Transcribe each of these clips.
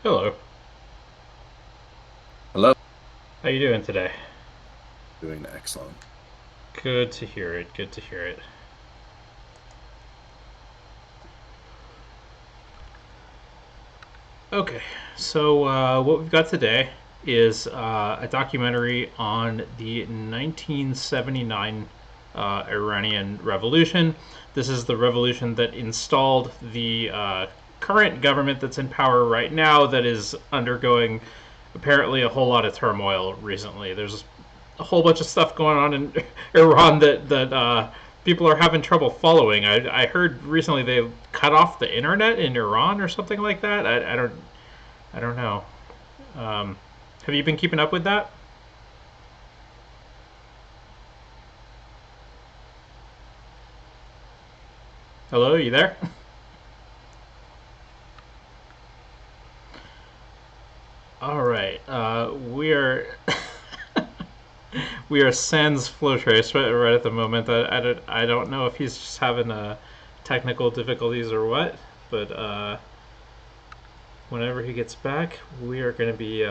Hello. Hello. How you doing today? Doing excellent. Good to hear it. Good to hear it. Okay, so what we've got today is a documentary on the 1979 Iranian Revolution. This is the revolution that installed the current government that's in power right now, that is undergoing apparently a whole lot of turmoil recently. There's a whole bunch of stuff going on in Iran that people are having trouble following. I heard recently they cut off the internet in Iran or something like that. I don't know. Um, have you been keeping up with that? Hello, you there? All right. We are sans Flowtrace right at the moment. I don't know if he's just having technical difficulties or what, but whenever he gets back, we are going to be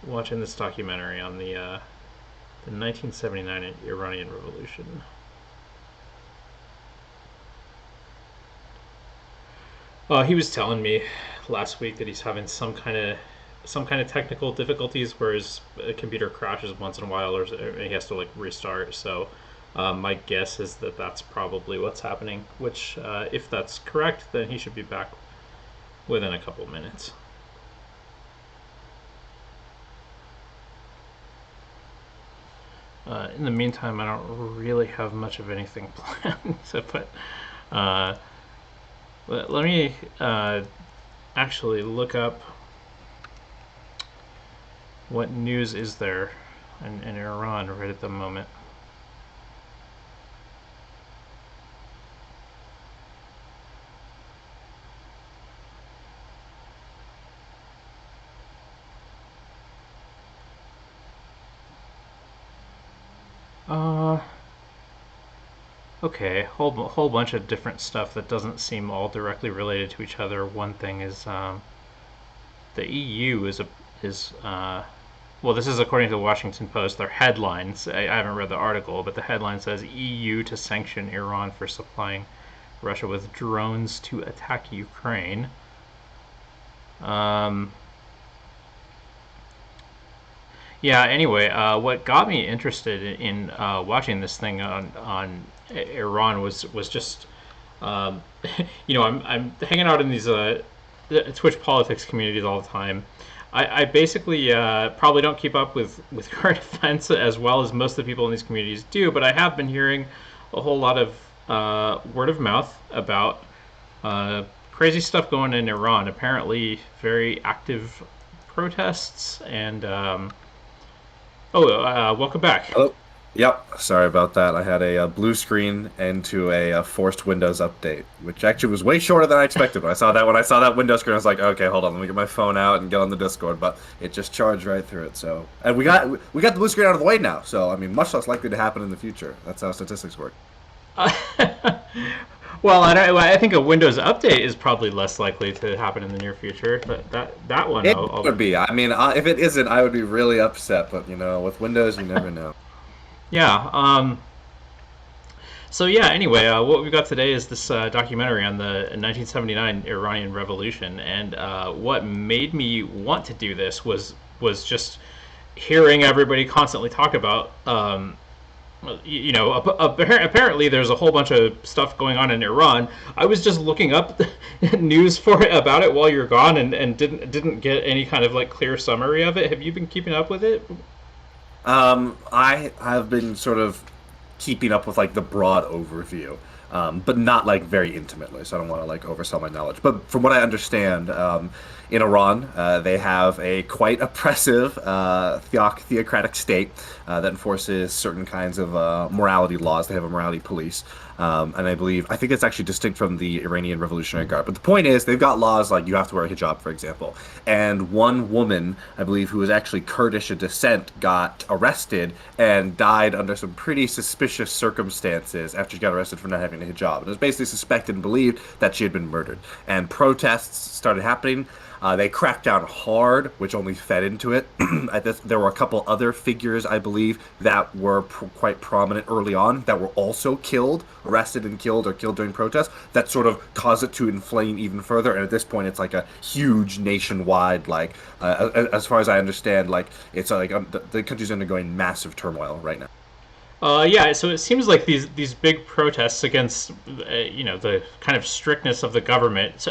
watching this documentary on the 1979 Iranian Revolution. He was telling me last week that he's having some kind of technical difficulties where his computer crashes once in a while, or he has to like restart. So my guess is that that's probably what's happening. Which, if that's correct, then he should be back within a couple minutes. In the meantime, I don't really have much of anything planned. But uh, let me actually look up what news is there in Iran right at the moment. Uh, okay, whole bunch of different stuff that doesn't seem all directly related to each other. One thing is the EU is well, this is according to the Washington Post. Their headlines. I haven't read the article, but the headline says EU to sanction Iran for supplying Russia with drones to attack Ukraine. Um, Yeah. Anyway, what got me interested in watching this thing on Iran was just um, I'm hanging out in these Twitch politics communities all the time. I basically probably don't keep up with current events as well as most of the people in these communities do, but I have been hearing a whole lot of word of mouth about uh, crazy stuff going in Iran. Apparently, very active protests and welcome back. Hello. Yep. Sorry about that. I had a, blue screen into a, forced Windows update, which actually was way shorter than I expected. When I saw that Windows screen, I was like, okay, hold on, let me get my phone out and get on the Discord. But it just charged right through it. So, and we got the blue screen out of the way now. So, I mean, much less likely to happen in the future. That's how statistics work. Well, I think a Windows update is probably less likely to happen in the near future, but that one, It would be. I mean, if it isn't, I would be really upset. But with Windows, you never know. yeah. So yeah. Anyway, what we've got today is this documentary on the 1979 Iranian Revolution, and what made me want to do this was just hearing everybody constantly talk about apparently there's a whole bunch of stuff going on in Iran. I was just looking up news for it about it while you're gone, and didn't get any kind of like clear summary of it. Have you been keeping up with it? I have been sort of keeping up with like the broad overview, but not like very intimately. So I don't want to like oversell my knowledge. But from what I understand, in Iran, they have a quite oppressive theocratic state that enforces certain kinds of morality laws. They have a morality police. And I think it's actually distinct from the Iranian Revolutionary Guard. But the point is, they've got laws like you have to wear a hijab, for example. And one woman, I believe, who was actually Kurdish in descent, got arrested and died under some pretty suspicious circumstances after she got arrested for not having a hijab. It was basically suspected and believed that she had been murdered. And protests started happening. They cracked down hard, which only fed into it. There were a couple other figures, I believe, that were quite prominent early on that were also killed, arrested and killed, or killed during protests. That sort of caused it to inflame even further. And at this point, it's like a huge nationwide, like, as far as I understand, like it's like the country's undergoing massive turmoil right now. Yeah, so it seems like these big protests against, the kind of strictness of the government,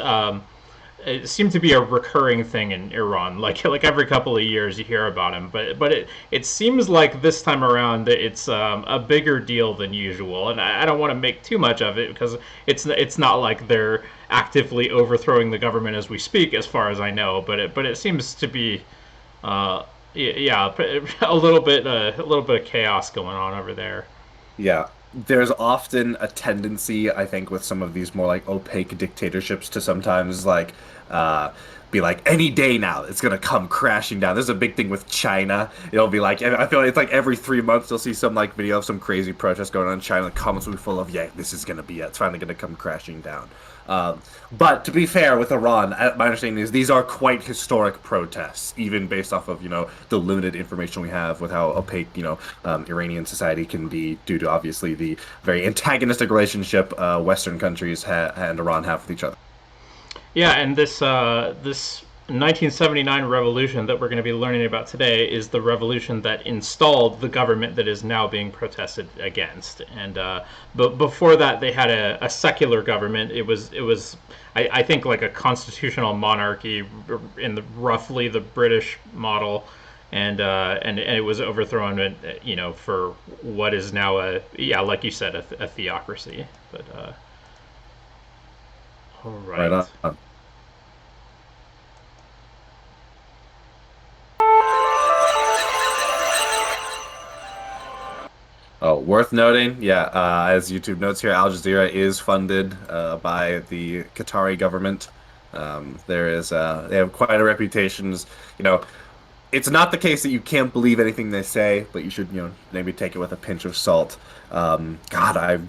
it seemed to be a recurring thing in Iran. Like every couple of years you hear about him, but it seems like this time around it's a bigger deal than usual. And I don't want to make too much of it because it's not like they're actively overthrowing the government as we speak, as far as I know. But it seems to be. Yeah, a little bit of chaos going on over there. Yeah. There's often a tendency, I think, with some of these more like opaque dictatorships to sometimes uh be like any day now it's gonna come crashing down. There's a big thing with China. It'll be like I feel like it's like every 3 months you'll see some like video of some crazy protest going on in China. The comments will be full of, yeah, this is gonna be it. It's finally gonna come crashing down. But to be fair with Iran, my understanding is these are quite historic protests, even based off of the limited information we have with how opaque Iranian society can be due to obviously the very antagonistic relationship Western countries and Iran have with each other. Yeah, and this 1979 revolution that we're going to be learning about today is the revolution that installed the government that is now being protested against. And but before that, they had a secular government. It was I think like a constitutional monarchy in roughly the British model. And it was overthrown, for what is now like you said, a theocracy. But all Right right. on. Oh, worth noting, yeah, as YouTube notes here, Al Jazeera is funded by the Qatari government. They have quite a reputation. You know, it's not the case that you can't believe anything they say, but you should, maybe take it with a pinch of salt. God, I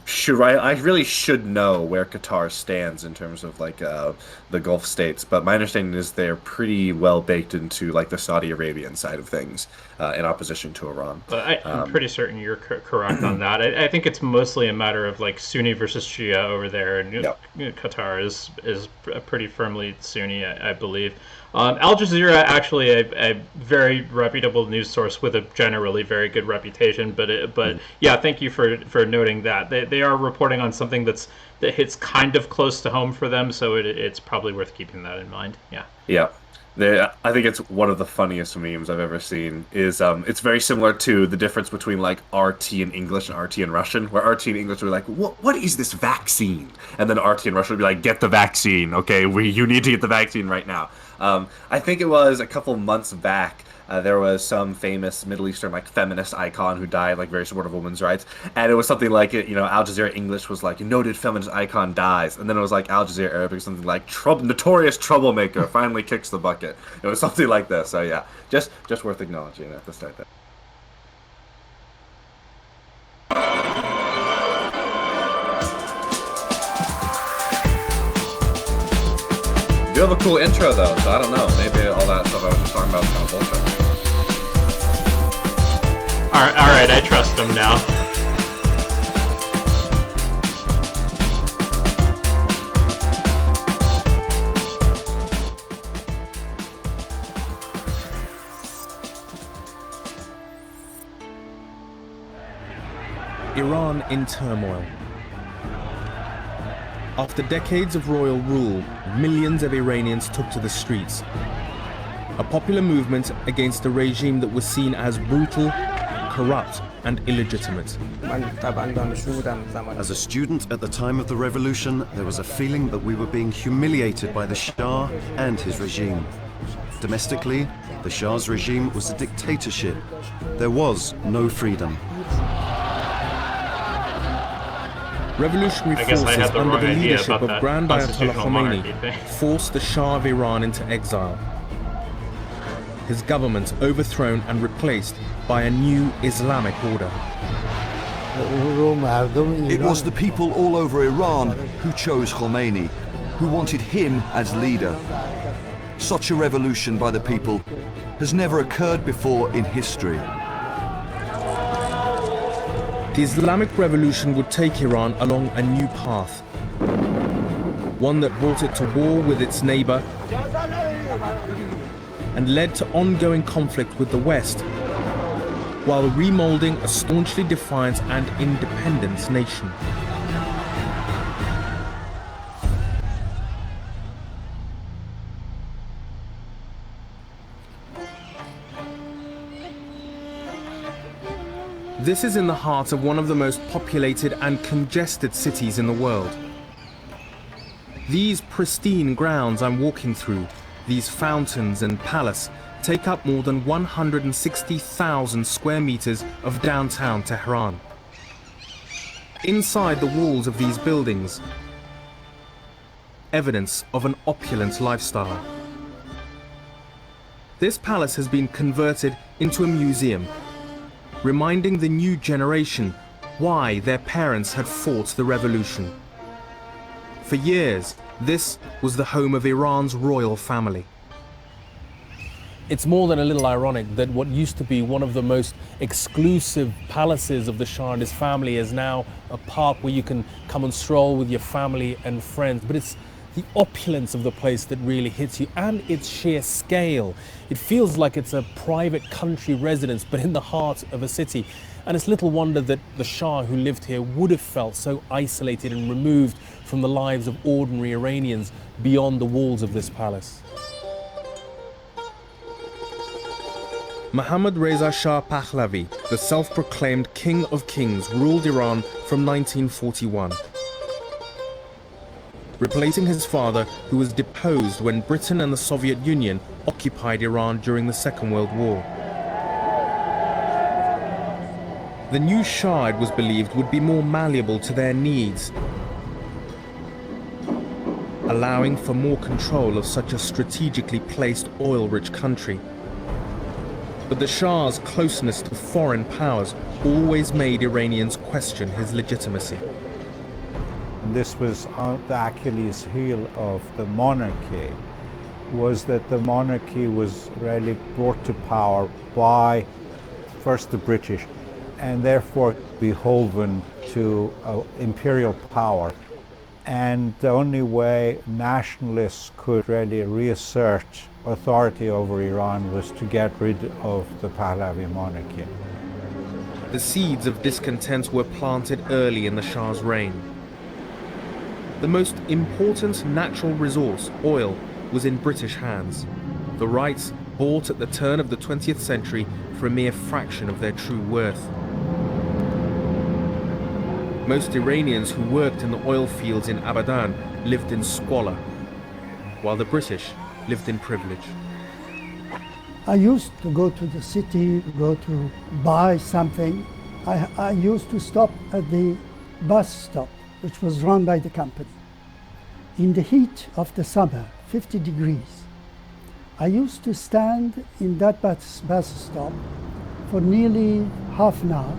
really should know where Qatar stands in terms of like the Gulf states, but my understanding is they're pretty well baked into like the Saudi Arabian side of things, in opposition to Iran. I'm pretty certain you're correct on that. I think it's mostly a matter of like Sunni versus Shia over there, and Yeah. Qatar is pretty firmly Sunni, I believe. Al Jazeera actually a very reputable news source with a generally very good reputation, but yeah, thank you for noting that they are reporting on something that hits kind of close to home for them, so it's probably worth keeping that in mind. Yeah. Yeah. I think it's one of the funniest memes I've ever seen. It's very similar to the difference between like RT in English and RT in Russian, where RT in English would be like, what is this vaccine? And then RT in Russian would be like, get the vaccine, okay? You need to get the vaccine right now. I think it was a couple months back. There was some famous Middle Eastern like feminist icon who died, like very supportive of women's rights, and it was something like Al Jazeera English was like noted feminist icon dies, and then it was like Al Jazeera Arabic something like notorious troublemaker finally kicks the bucket. It was something like this. So yeah, just worth acknowledging at this time. You have a cool intro though, so I don't know. Maybe all that stuff I was just talking about is kind of bullshit. All right, I trust him now. Iran in turmoil. After decades of royal rule, millions of Iranians took to the streets. A popular movement against a regime that was seen as brutal, corrupt, and illegitimate. As a student at the time of the revolution, there was a feeling that we were being humiliated by the Shah and his regime. Domestically, the Shah's regime was a dictatorship. There was no freedom. Revolutionary I guess I forces had the under wrong the idea leadership about of that Grand Ayatollah constitutional monarchy Khomeini thing. forced the Shah of Iran into exile. His government overthrown and replaced by a new Islamic order. It was the people all over Iran who chose Khomeini, who wanted him as leader. Such a revolution by the people has never occurred before in history. The Islamic Revolution would take Iran along a new path, one that brought it to war with its neighbor and led to ongoing conflict with the West, while remolding a staunchly defiant and independent nation. This is in the heart of one of the most populated and congested cities in the world. These pristine grounds I'm walking through, these fountains and palace, take up more than 160,000 square meters of downtown Tehran. Inside the walls of these buildings, evidence of an opulent lifestyle. This palace has been converted into a museum, reminding the new generation why their parents had fought the revolution. For years, this was the home of Iran's royal family. It's more than a little ironic that what used to be one of the most exclusive palaces of the Shah and his family is now a park where you can come and stroll with your family and friends. But it's the opulence of the place that really hits you, and its sheer scale. It feels like it's a private country residence, but in the heart of a city. And it's little wonder that the Shah who lived here would have felt so isolated and removed from the lives of ordinary Iranians beyond the walls of this palace. Mohammad Reza Shah Pahlavi, the self-proclaimed King of Kings, ruled Iran from 1941. Replacing his father, who was deposed when Britain and the Soviet Union occupied Iran during the Second World War. The new Shah, it was believed, would be more malleable to their needs, allowing for more control of such a strategically placed oil-rich country. But the Shah's closeness to foreign powers always made Iranians question his legitimacy. This was the Achilles heel of the monarchy, was that the monarchy was really brought to power by first the British, and therefore beholden to imperial power. And the only way nationalists could really reassert authority over Iran was to get rid of the Pahlavi monarchy. The seeds of discontent were planted early in the Shah's reign. The most important natural resource, oil, was in British hands. The rights bought at the turn of the 20th century for a mere fraction of their true worth. Most Iranians who worked in the oil fields in Abadan lived in squalor, while the British lived in privilege. I used to go to the city, go to buy something. I used to stop at the bus stop, which was run by the company. In the heat of the summer, 50 degrees, I used to stand in that bus stop for nearly half an hour.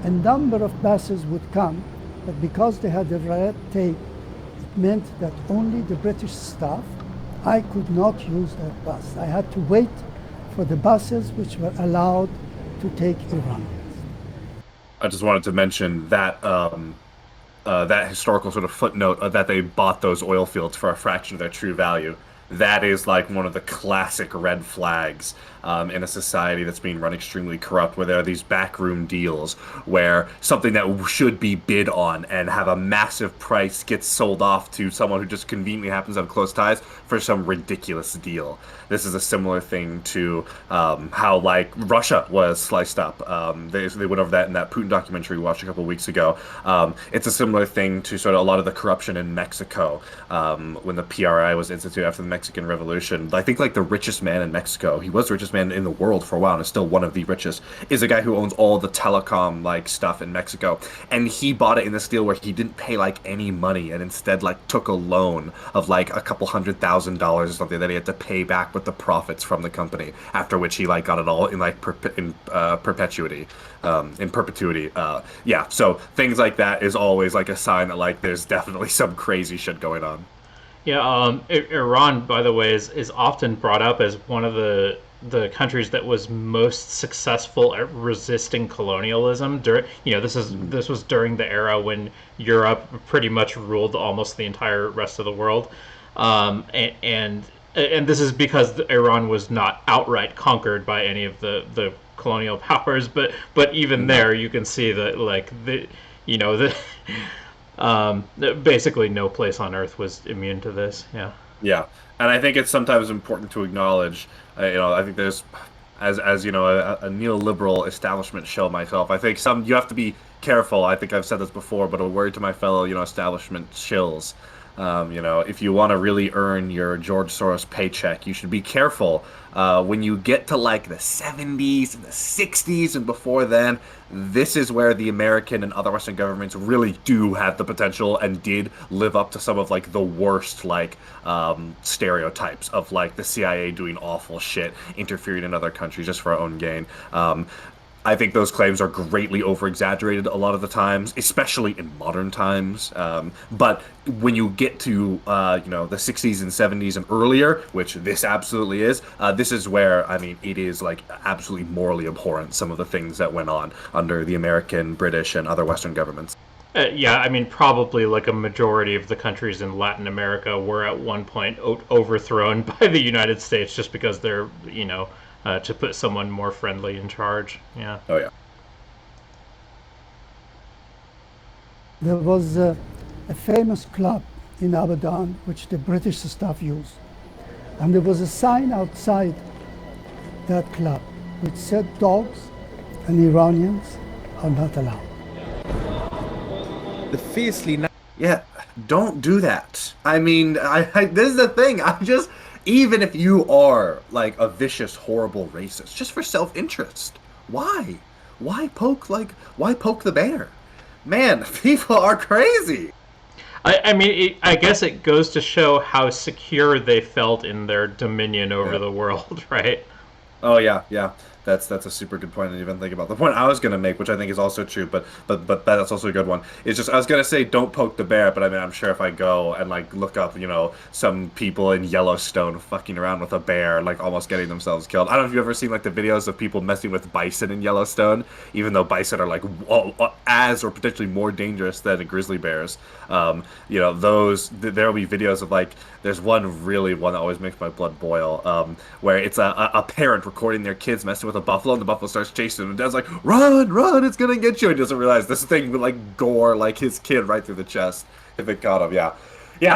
A number of buses would come, but because they had the red tape, it meant that only the British staff, I could not use that bus. I had to wait for the buses which were allowed to take Iranians. I just wanted to mention that that historical sort of footnote that they bought those oil fields for a fraction of their true value. That is like one of the classic red flags in a society that's being run extremely corrupt, where there are these backroom deals where something that should be bid on and have a massive price gets sold off to someone who just conveniently happens to have close ties for some ridiculous deal. This is a similar thing to how like Russia was sliced up. They went over that in that Putin documentary we watched a couple of weeks ago. It's a similar thing to sort of a lot of the corruption in Mexico when the PRI was instituted after the Mexican Revolution. I think like the richest man in Mexico, he was the richest man in the world for a while and is still one of the richest, is a guy who owns all the telecom like stuff in Mexico. And he bought it in this deal where he didn't pay like any money and instead like took a loan of like a couple $100,000 or something that he had to pay back with the profits from the company, after which he like got it all in like perpetuity. So things like that is always like a sign that like there's definitely some crazy shit going on. Yeah, Iran, by the way, is often brought up as one of the countries that was most successful at resisting colonialism. This was during the era when Europe pretty much ruled almost the entire rest of the world, and this is because Iran was not outright conquered by any of the colonial powers, but even there you can see that like the you know the basically no place on earth was immune to this. Yeah. Yeah, and I think it's sometimes important to acknowledge. I think there's, as you know, a neoliberal establishment show myself. I think you have to be careful. I think I've said this before, but a word to my fellow, establishment shills. If you want to really earn your George Soros paycheck, you should be careful when you get to like the 70s and the 60s and before then. This is where the American and other Western governments really do have the potential and did live up to some of like the worst stereotypes of like the CIA doing awful shit, interfering in other countries just for our own gain. I think those claims are greatly over-exaggerated a lot of the times, especially in modern times. But when you get to, the 60s and 70s and earlier, which this absolutely is, this is where, it is, like, absolutely morally abhorrent, some of the things that went on under the American, British, and other Western governments. Probably like a majority of the countries in Latin America were at one point overthrown by the United States just because they're, to put someone more friendly in charge. Yeah. Oh, yeah. There was a famous club in Abadan which the British staff used. And there was a sign outside that club which said dogs and Iranians are not allowed. The fiercely... Yeah, don't do that. This is the thing. Even if you are like a vicious, horrible racist, just for self-interest, why? Why poke the bear? Man, people are crazy. I guess it goes to show how secure they felt in their dominion over the world, right? Oh yeah. That's a super good point. I didn't even think about the point I was going to make, which I think is also true, but that's also a good one. It's just I was going to say don't poke the bear, but I'm sure if I go and like look up, some people in Yellowstone fucking around with a bear, like almost getting themselves killed. I don't know if you've ever seen like the videos of people messing with bison in Yellowstone, even though bison are like as or potentially more dangerous than grizzly bears. There'll be videos of like there's one that always makes my blood boil, where it's a parent recording their kids messing with a buffalo, and the buffalo starts chasing him, and dad's like, run, it's gonna get you, and he doesn't realize this thing would like gore like his kid right through the chest if it caught him.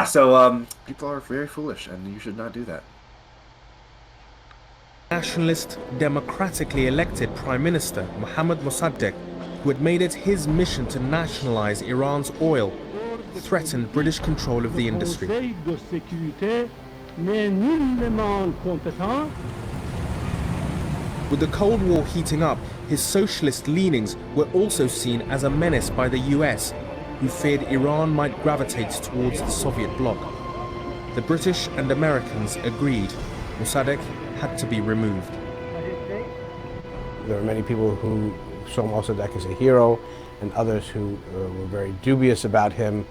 So people are very foolish, and you should not do that. Nationalist, democratically elected Prime Minister Mohammad Mossadegh, who had made it his mission to nationalize Iran's oil, threatened British control of the industry. With the Cold War heating up, his socialist leanings were also seen as a menace by the US, who feared Iran might gravitate towards the Soviet bloc. The British and Americans agreed Mossadegh had to be removed. There were many people who saw Mossadegh as a hero, and others who were very dubious about him,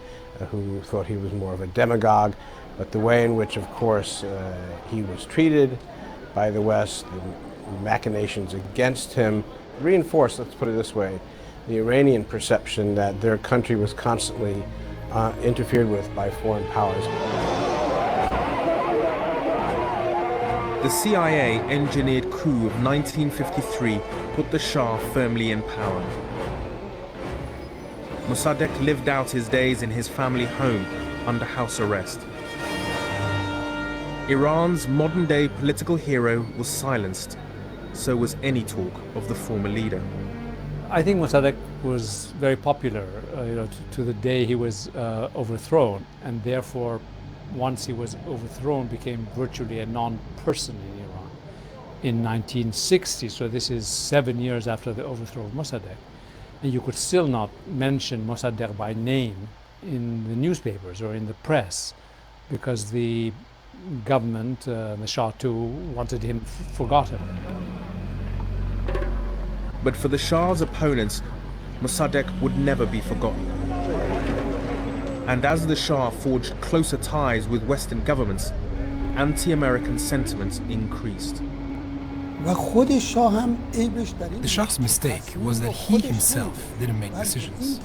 who thought he was more of a demagogue. But the way in which, of course, he was treated by the West, the machinations against him, reinforced, let's put it this way, the Iranian perception that their country was constantly interfered with by foreign powers. The CIA engineered coup of 1953 put the Shah firmly in power. Mossadegh lived out his days in his family home under house arrest. Iran's modern-day political hero was silenced. So was any talk of the former leader. I think Mossadegh was very popular to the day he was overthrown, and therefore once he was overthrown became virtually a non-person in Iran in 1960. So this is 7 years after the overthrow of Mossadegh. And you could still not mention Mossadegh by name in the newspapers or in the press because the government, the Shah too, wanted him forgotten. But for the Shah's opponents, Mossadegh would never be forgotten. And as the Shah forged closer ties with Western governments, anti-American sentiment increased. The Shah's mistake was that he himself didn't make decisions.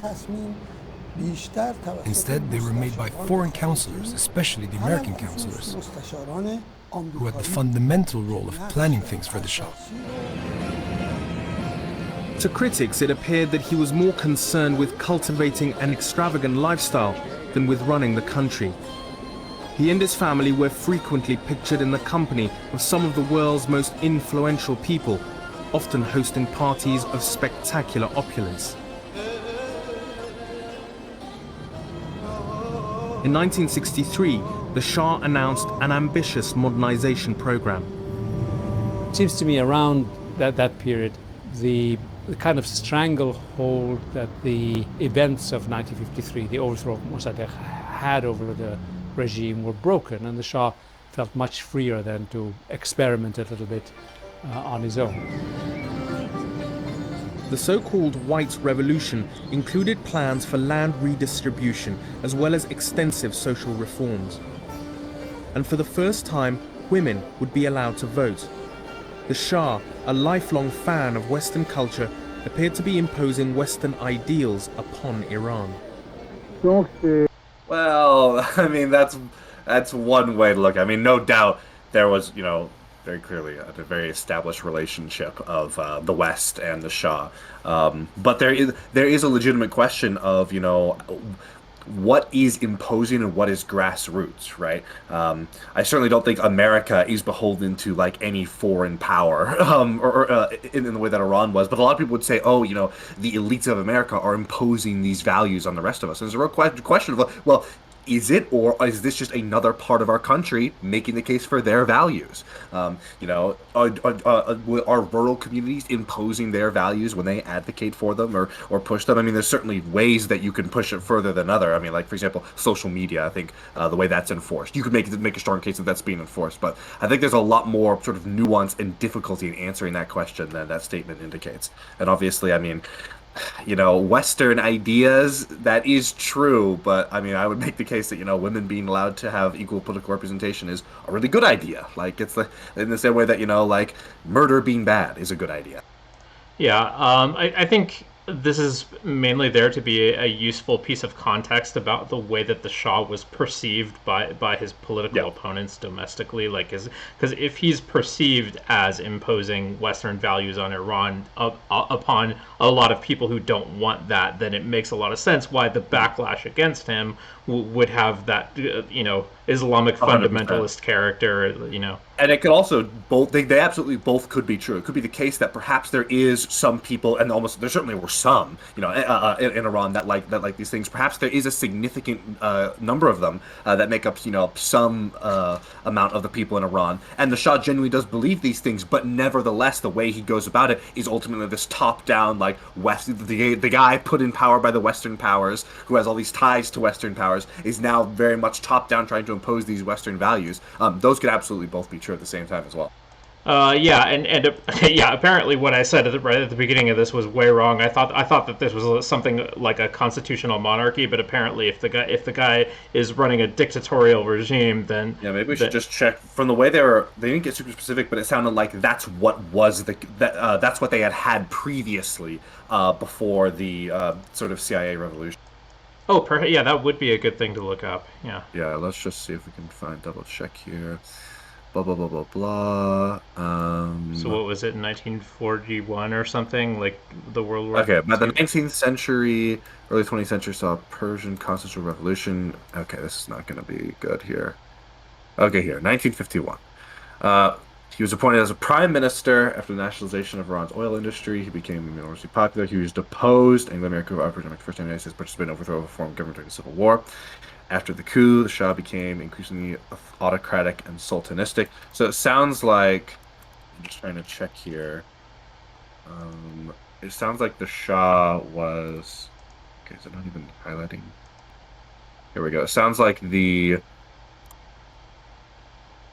Instead, they were made by foreign counselors, especially the American counselors, who had the fundamental role of planning things for the Shah. To critics, it appeared that he was more concerned with cultivating an extravagant lifestyle than with running the country. He and his family were frequently pictured in the company of some of the world's most influential people, often hosting parties of spectacular opulence. In 1963, the Shah announced an ambitious modernization program. It seems to me around that period, the kind of stranglehold that the events of 1953, the overthrow of Mossadegh, had over the regime were broken, and the Shah felt much freer then to experiment a little bit on his own. The so-called White Revolution included plans for land redistribution as well as extensive social reforms. And for the first time, women would be allowed to vote. The Shah, a lifelong fan of Western culture, appeared to be imposing Western ideals upon Iran. Well, I mean, that's one way to look. I mean, no doubt there was, very clearly a very established relationship of the West and the Shah. But there is a legitimate question of, what is imposing and what is grassroots, right? I certainly don't think America is beholden to like any foreign power, in the way that Iran was. But a lot of people would say, oh, the elites of America are imposing these values on the rest of us. And there's a real question of, well, is it, or is this just another part of our country making the case for their values? Are rural communities imposing their values when they advocate for them or push them? I mean, there's certainly ways that you can push it further than other. I mean, like, for example, social media, I think the way that's enforced. You could make a strong case that that's being enforced, but I think there's a lot more sort of nuance and difficulty in answering that question than that statement indicates. And obviously, I mean, Western ideas, that is true, but I mean, I would make the case that, women being allowed to have equal political representation is a really good idea. Like, it's in the same way that, like, murder being bad is a good idea. Yeah, I think this is mainly there to be a useful piece of context about the way that the Shah was perceived by his political opponents domestically. Like, because if he's perceived as imposing Western values on Iran upon a lot of people who don't want that, then it makes a lot of sense why the backlash against him would have that, Islamic 100%. fundamentalist character, And it could also they absolutely both could be true. It could be the case that perhaps there is some people, and almost there certainly were some, in Iran that like these things. Perhaps there is a significant number of them that make up, some amount of the people in Iran. And the Shah genuinely does believe these things, but nevertheless, the way he goes about it is ultimately this top-down, like the guy put in power by the Western powers, who has all these ties to Western powers, is now very much top-down trying to impose these Western values. Those could absolutely both be true at the same time as well. Apparently what I said right at the beginning of this was way wrong. I thought that this was something like a constitutional monarchy, but apparently if the guy is running a dictatorial regime, then maybe we should just check. From the way they didn't get super specific, but it sounded like that's what was that's what they had previously before the sort of CIA revolution. Oh, that would be a good thing to look up. Yeah. Yeah, let's just see if we can double check here. Blah blah blah blah blah. So what was it, 1941 or something, like the World War? Okay, by the 19th century, early 20th century saw Persian constitutional revolution. Okay, this is not going to be good here. Okay, here, 1951. He was appointed as a prime minister after the nationalization of Iran's oil industry. He became enormously popular. He was deposed. Anglo-American first time the United States participated in overthrow of a foreign government during the Civil War. After the coup, the Shah became increasingly autocratic and sultanistic. So it sounds like, I'm just trying to check here. It sounds like the Shah was, okay, is it not even highlighting? Here we go. It sounds like the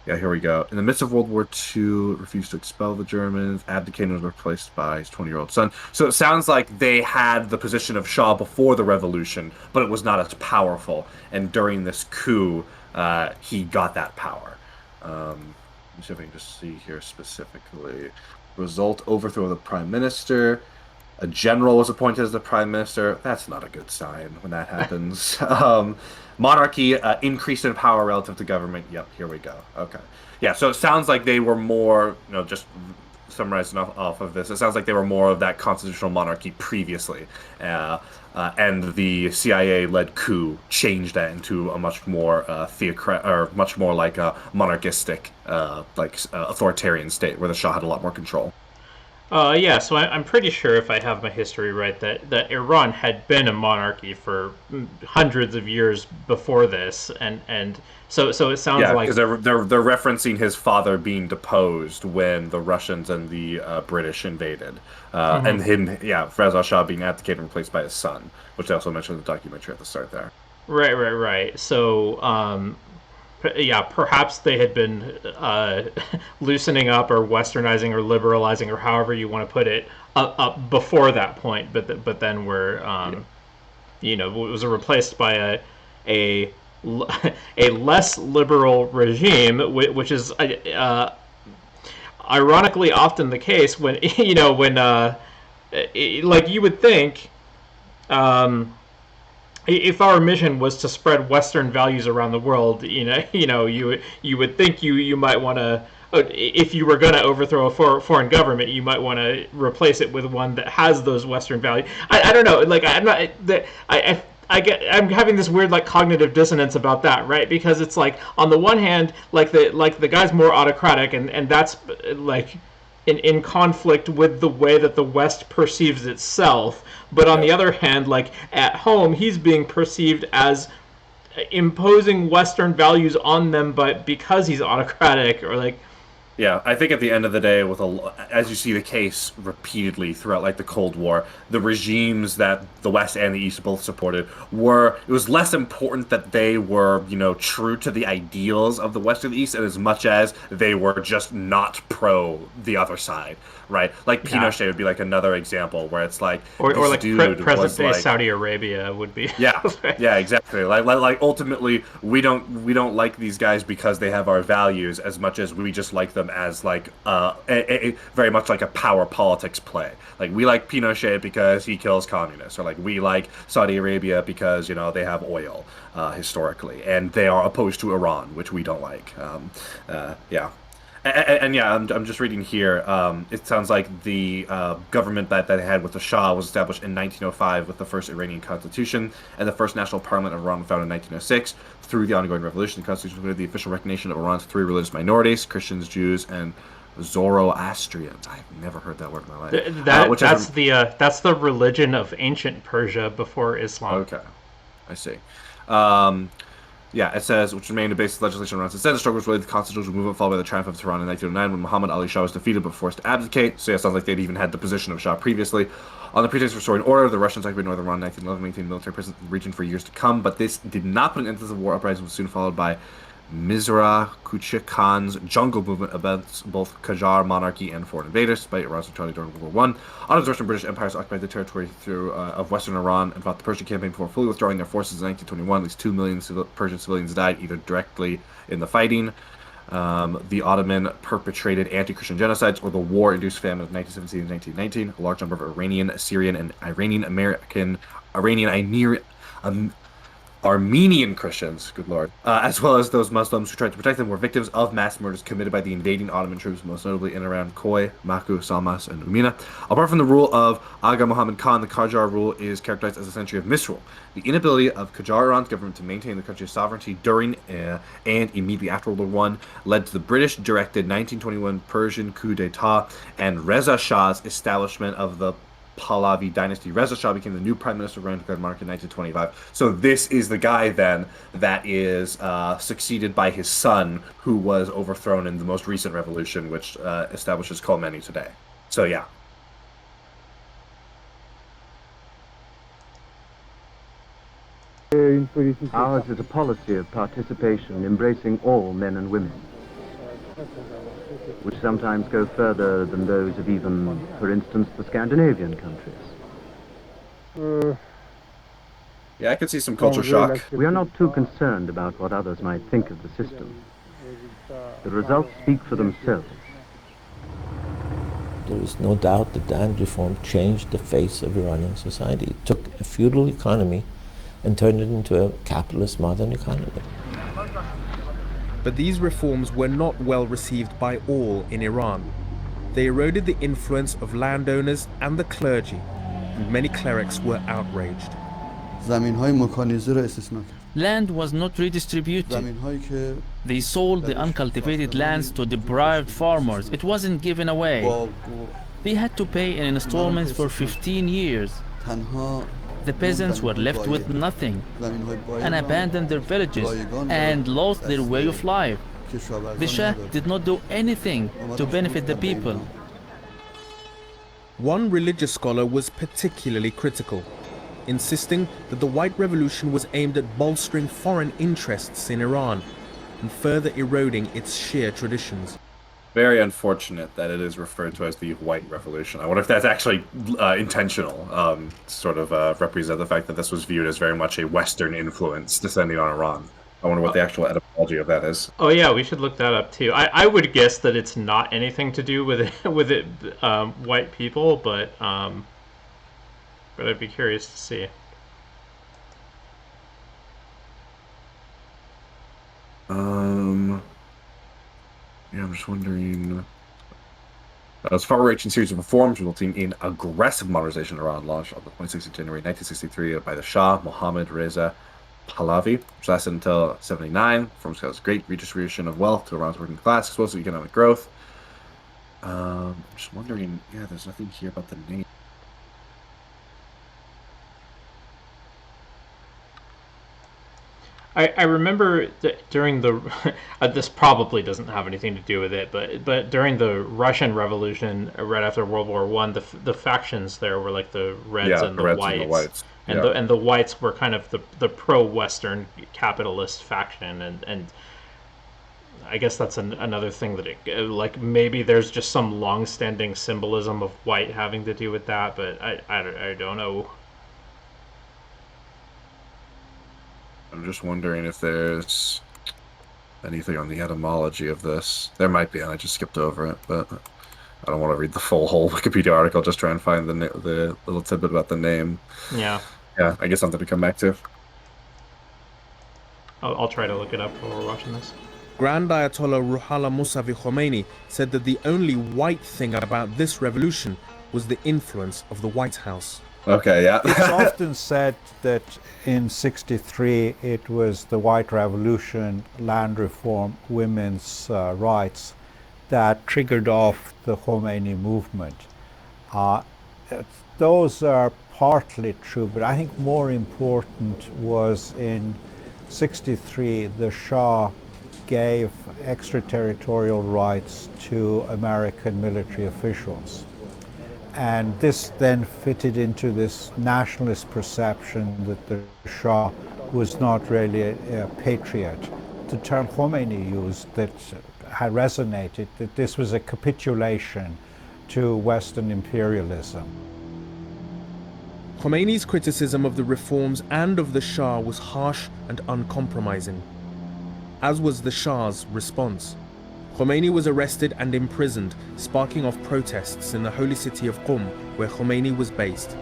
Yeah, here we go. In the midst of World War II, refused to expel the Germans, abdicated and was replaced by his 20-year-old son. So it sounds like they had the position of Shah before the revolution, but it was not as powerful. And during this coup, he got that power. Let me see if I can just see here specifically. Result, overthrow of the prime minister. A general was appointed as the prime minister. That's not a good sign when that happens. Monarchy increased in power relative to government. Yep, here we go. Okay. Yeah, so it sounds like they were more, just summarizing off of this, it sounds like they were more of that constitutional monarchy previously. And the CIA-led coup changed that into a much more theocrat, or much more like a monarchistic, authoritarian state where the Shah had a lot more control. Yeah, so I'm pretty sure if I have my history right that Iran had been a monarchy for hundreds of years before this, and so it sounds Yeah, like because they're referencing his father being deposed when the Russians and the British invaded, and him, yeah, Reza Shah being abdicated and replaced by his son, which they also mentioned in the documentary at the start there. right. So yeah, perhaps they had been loosening up or westernizing or liberalizing or however you want to put it up before that point, but then we're it was replaced by a a less liberal regime, which is ironically often the case when like you would think. If our mission was to spread Western values around the world, you would think you might want to, if you were going to overthrow a foreign government, you might want to replace it with one that has those Western values. I don't know, like I'm not I'm having this weird like cognitive dissonance about that, right? Because it's like on the one hand, like the guy's more autocratic, and that's like in conflict with the way that the West perceives itself. But on the other hand, like at home, he's being perceived as imposing Western values on them, but because he's autocratic or like. Yeah, I think at the end of the day, as you see the case repeatedly throughout like the Cold War, the regimes that the West and the East both supported it was less important that they were, true to the ideals of the West and the East, and as much as they were just not pro the other side, right? Like Pinochet would be like another example where it's like or like present day like, Saudi Arabia would be. Yeah, yeah, exactly. Like ultimately, we don't like these guys because they have our values as much as we just like them as like very much like a power politics play. Like we like Pinochet because he kills communists, or like we like Saudi Arabia because they have oil historically, and they are opposed to Iran, which we don't like. Yeah. And yeah, I'm just reading here. It sounds like the government that they had with the Shah was established in 1905 with the first Iranian constitution, and the first national parliament of Iran was founded in 1906. Through the ongoing revolution, the constitution included the official recognition of Iran's three religious minorities: Christians, Jews, and Zoroastrians. I've never heard that word in my life. That's the religion of ancient Persia before Islam. Okay, I see. Yeah, it says, which remained a basis of legislation around. It says the struggle was related to the constitutional movement followed by the triumph of Tehran in 1909 when Muhammad Ali Shah was defeated but forced to abdicate. So yeah, it sounds like they'd even had the position of Shah previously. On the pretext of restoring order, the Russians occupied northern Iran in 1911, maintained military presence in the region for years to come, but this did not put an end to the war. Uprising was soon followed by Mizra Kuchik Khan's jungle movement against both Qajar monarchy and foreign invaders, despite Iran's neutrality during World War I. On his Russian British empires occupied the territory of western Iran and fought the Persian campaign before fully withdrawing their forces in 1921. At least 2 million Persian civilians died either directly in the fighting. The Ottoman perpetrated anti-Christian genocides or the war-induced famine of 1917 and 1919. A large number of Iranian, Syrian, and Armenian Christians, good lord, as well as those Muslims who tried to protect them, were victims of mass murders committed by the invading Ottoman troops, most notably in and around Khoi, Maku, Salmas, and Umina. Apart from the rule of Aga Muhammad Khan, the Qajar rule is characterized as a century of misrule. The inability of Qajar Iran's government to maintain the country's sovereignty during and immediately after World War I led to the British-directed 1921 Persian coup d'etat and Reza Shah's establishment of the Pahlavi dynasty. Reza Shah became the new prime minister of Iran declared monarch in 1925. So this is the guy then that is succeeded by his son, who was overthrown in the most recent revolution, which establishes Khomeini today. So yeah. Ours is a policy of participation embracing all men and women. which sometimes go further than those of even, for instance, the Scandinavian countries. Yeah, I could see some culture shock. We are not too concerned about what others might think of the system. The results speak for themselves. There is no doubt that land reform changed the face of Iranian society. It took a feudal economy and turned it into a capitalist modern economy. But these reforms were not well received by all in Iran. They eroded the influence of landowners and the clergy, and many clerics were outraged. Land was not redistributed. They sold the uncultivated lands to deprived farmers. It wasn't given away. They had to pay in installments for 15 years. The peasants were left with nothing and abandoned their villages and lost their way of life. The Shah did not do anything to benefit the people. One religious scholar was particularly critical, insisting that the White Revolution was aimed at bolstering foreign interests in Iran and further eroding its Shia traditions. Very unfortunate that it is referred to as the White Revolution. I wonder if that's actually intentional, sort of represent the fact that this was viewed as very much a Western influence descending on Iran. I wonder what the actual etymology of that is. Oh yeah, we should look that up too. I would guess that it's not anything to do with it white people, but I'd be curious to see. Yeah, I'm just wondering. As far-reaching series of reforms resulting in aggressive modernization in Iran launched on the 26th of January 1963 by the Shah Mohammad Reza Pahlavi, which lasted until 79. Reforms caused great redistribution of wealth to Iran's working class, explosive economic growth. I'm just wondering. Yeah, there's nothing here about the name. I remember that during the this probably doesn't have anything to do with it, but during the Russian Revolution right after World War I, the factions there were like the Reds and the Whites, and the Whites were kind of the pro-Western capitalist faction, and I guess that's another thing that like maybe there's just some long-standing symbolism of white having to do with that, but I don't know. I'm just wondering if there's anything on the etymology of this. There might be, and I just skipped over it, but I don't want to read the whole Wikipedia article. Just try and find the little tidbit about the name. Yeah. Yeah, I guess something to come back to. I'll try to look it up while we're watching this. Grand Ayatollah Ruhollah Mousavi Khomeini said that the only white thing about this revolution was the influence of the White House. Okay, yeah. It's often said that in '63 it was the White Revolution, land reform, women's rights that triggered off the Khomeini movement. Those are partly true, but I think more important was in '63 the Shah gave extraterritorial rights to American military officials. And this then fitted into this nationalist perception that the Shah was not really a patriot. The term Khomeini used that had resonated, that this was a capitulation to Western imperialism. Khomeini's criticism of the reforms and of the Shah was harsh and uncompromising, as was the Shah's response. Khomeini was arrested and imprisoned, sparking off protests in the holy city of Qom, where Khomeini was based.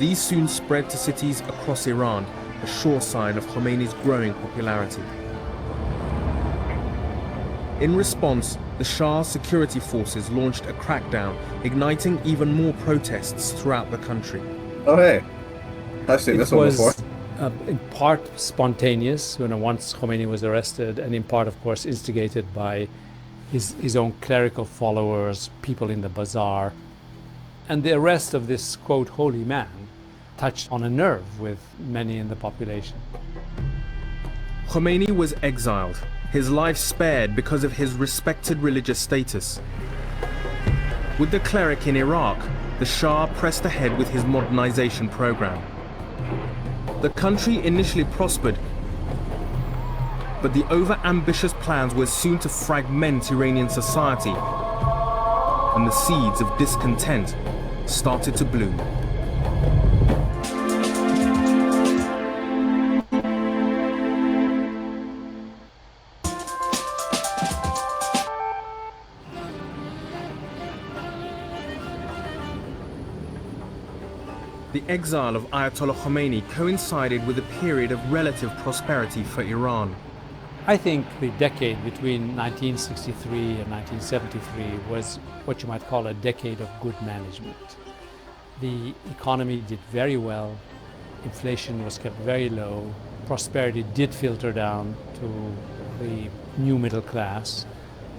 These soon spread to cities across Iran, a sure sign of Khomeini's growing popularity. In response, the Shah's security forces launched a crackdown, igniting even more protests throughout the country. Oh hey, I've seen this one before. In part spontaneous, once Khomeini was arrested, and in part, of course, instigated by his own clerical followers, people in the bazaar. And the arrest of this, quote, holy man touched on a nerve with many in the population. Khomeini was exiled, his life spared because of his respected religious status. With the cleric in Iraq, the Shah pressed ahead with his modernization program. The country initially prospered, But the over-ambitious plans were soon to fragment Iranian society, and the seeds of discontent started to bloom. The exile of Ayatollah Khomeini coincided with a period of relative prosperity for Iran. I think the decade between 1963 and 1973 was what you might call a decade of good management. The economy did very well, inflation was kept very low, prosperity did filter down to the new middle class,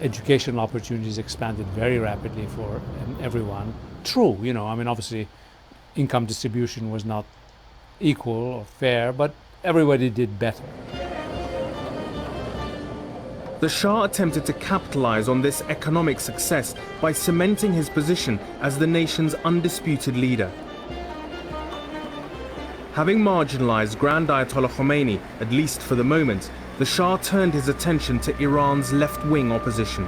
educational opportunities expanded very rapidly for everyone. True, obviously income distribution was not equal or fair, but everybody did better. The Shah attempted to capitalize on this economic success by cementing his position as the nation's undisputed leader. Having marginalized Grand Ayatollah Khomeini, at least for the moment, the Shah turned his attention to Iran's left-wing opposition.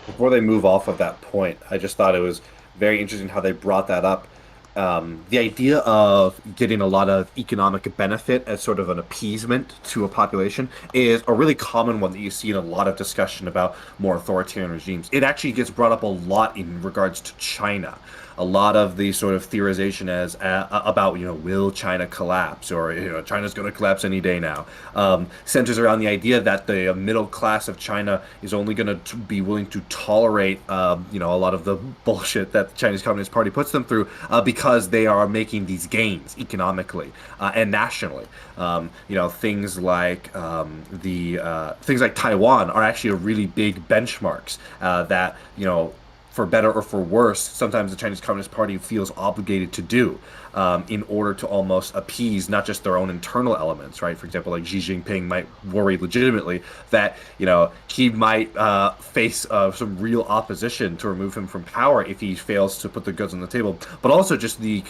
Before they move off of that point, I just thought it was very interesting how they brought that up. The idea of getting a lot of economic benefit as sort of an appeasement to a population is a really common one that you see in a lot of discussion about more authoritarian regimes. It actually gets brought up a lot in regards to China. A lot of the sort of theorization as about, will China collapse, or China's going to collapse any day now, centers around the idea that the middle class of China is only going to be willing to tolerate, a lot of the bullshit that the Chinese Communist Party puts them through because they are making these gains economically and nationally. Things like things like Taiwan are actually a really big benchmarks that for better or for worse, sometimes the Chinese Communist Party feels obligated to do in order to almost appease not just their own internal elements, right? For example, like Xi Jinping might worry legitimately that, he might face some real opposition to remove him from power if he fails to put the goods on the table. But also just the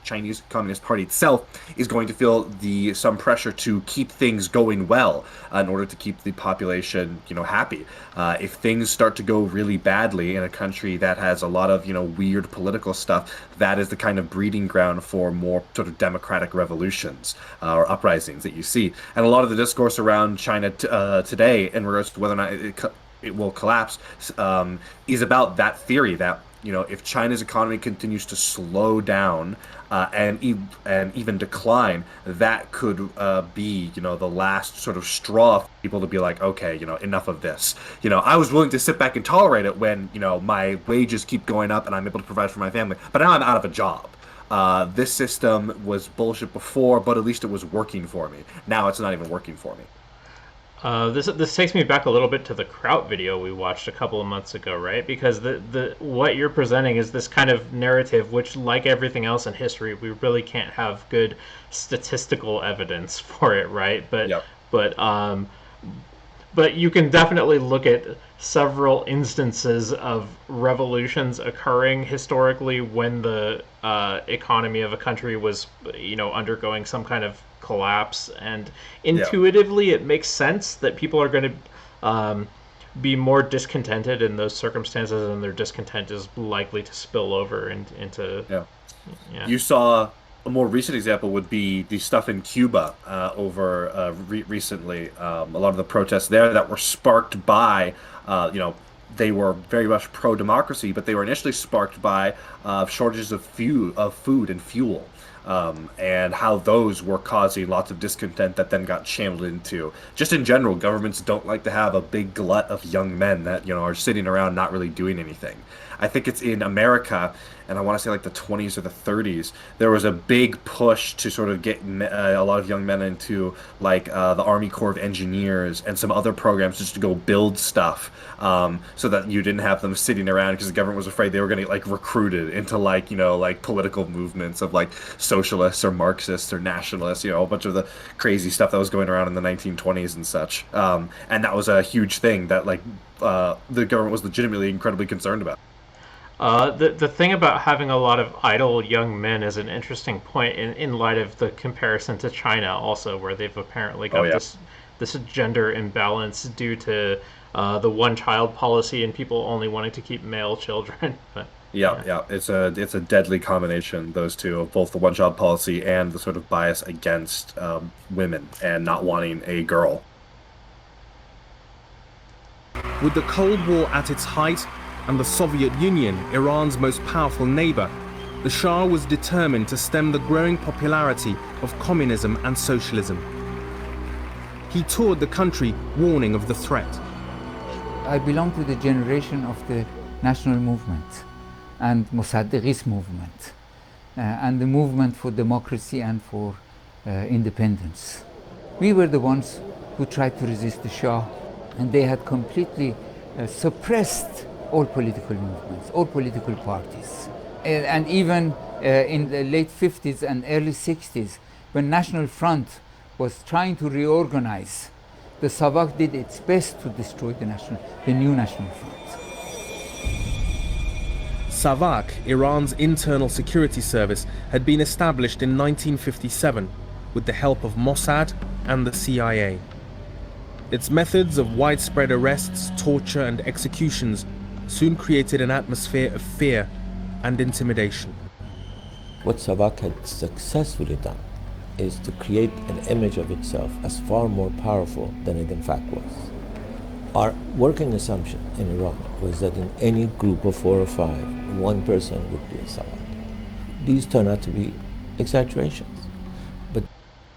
Chinese Communist Party itself is going to feel some pressure to keep things going well in order to keep the population, happy. If things start to go really badly in a country that has a lot of, weird political stuff, that is the kind of breeding ground for more sort of democratic revolutions or uprisings that you see. And a lot of the discourse around China today in regards to whether or not it will collapse is about that theory that if China's economy continues to slow down and even decline, that could be, the last sort of straw for people to be like, okay, enough of this. I was willing to sit back and tolerate it when, my wages keep going up and I'm able to provide for my family, but now I'm out of a job. This system was bullshit before, but at least it was working for me. Now it's not even working for me. This takes me back a little bit to the Kraut video we watched a couple of months ago, right? Because the what you're presenting is this kind of narrative, which, like everything else in history, we really can't have good statistical evidence for it, right? But you can definitely look at several instances of revolutions occurring historically when the economy of a country was, undergoing some kind of collapse, and intuitively it makes sense that people are going to be more discontented in those circumstances, and their discontent is likely to spill over into You saw a more recent example would be the stuff in Cuba recently. A lot of the protests there that were sparked by they were very much pro-democracy, but they were initially sparked by shortages of food and fuel. And how those were causing lots of discontent that then got channeled into, just in general, governments don't like to have a big glut of young men that, are sitting around not really doing anything. I think it's in America, and I want to say like the 20s or the 30s, there was a big push to sort of get a lot of young men into like the Army Corps of Engineers and some other programs just to go build stuff, so that you didn't have them sitting around because the government was afraid they were going to get like recruited into like, like political movements of like socialists or Marxists or nationalists, a bunch of the crazy stuff that was going around in the 1920s and such. And that was a huge thing that like the government was legitimately incredibly concerned about. The thing about having a lot of idle young men is an interesting point in light of the comparison to China also, where they've apparently got this gender imbalance due to the one-child policy and people only wanting to keep male children. But yeah, it's a deadly combination, those two, of both the one-child policy and the sort of bias against women and not wanting a girl. With the Cold War at its height and the Soviet Union, Iran's most powerful neighbor, the Shah was determined to stem the growing popularity of communism and socialism. He toured the country, warning of the threat. I belong to the generation of the national movement and Mossadeghi's movement and the movement for democracy and for independence. We were the ones who tried to resist the Shah, and they had completely suppressed all political movements, all political parties. And even in the late 50s and early 60s, when National Front was trying to reorganize, the Savak did its best to destroy the new National Front. Savak, Iran's internal security service, had been established in 1957 with the help of Mossad and the CIA. Its methods of widespread arrests, torture, and executions soon created an atmosphere of fear and intimidation. What Savak had successfully done is to create an image of itself as far more powerful than it in fact was. Our working assumption in Iran was that in any group of 4 or 5, one person would be a Savak. These turn out to be exaggerations.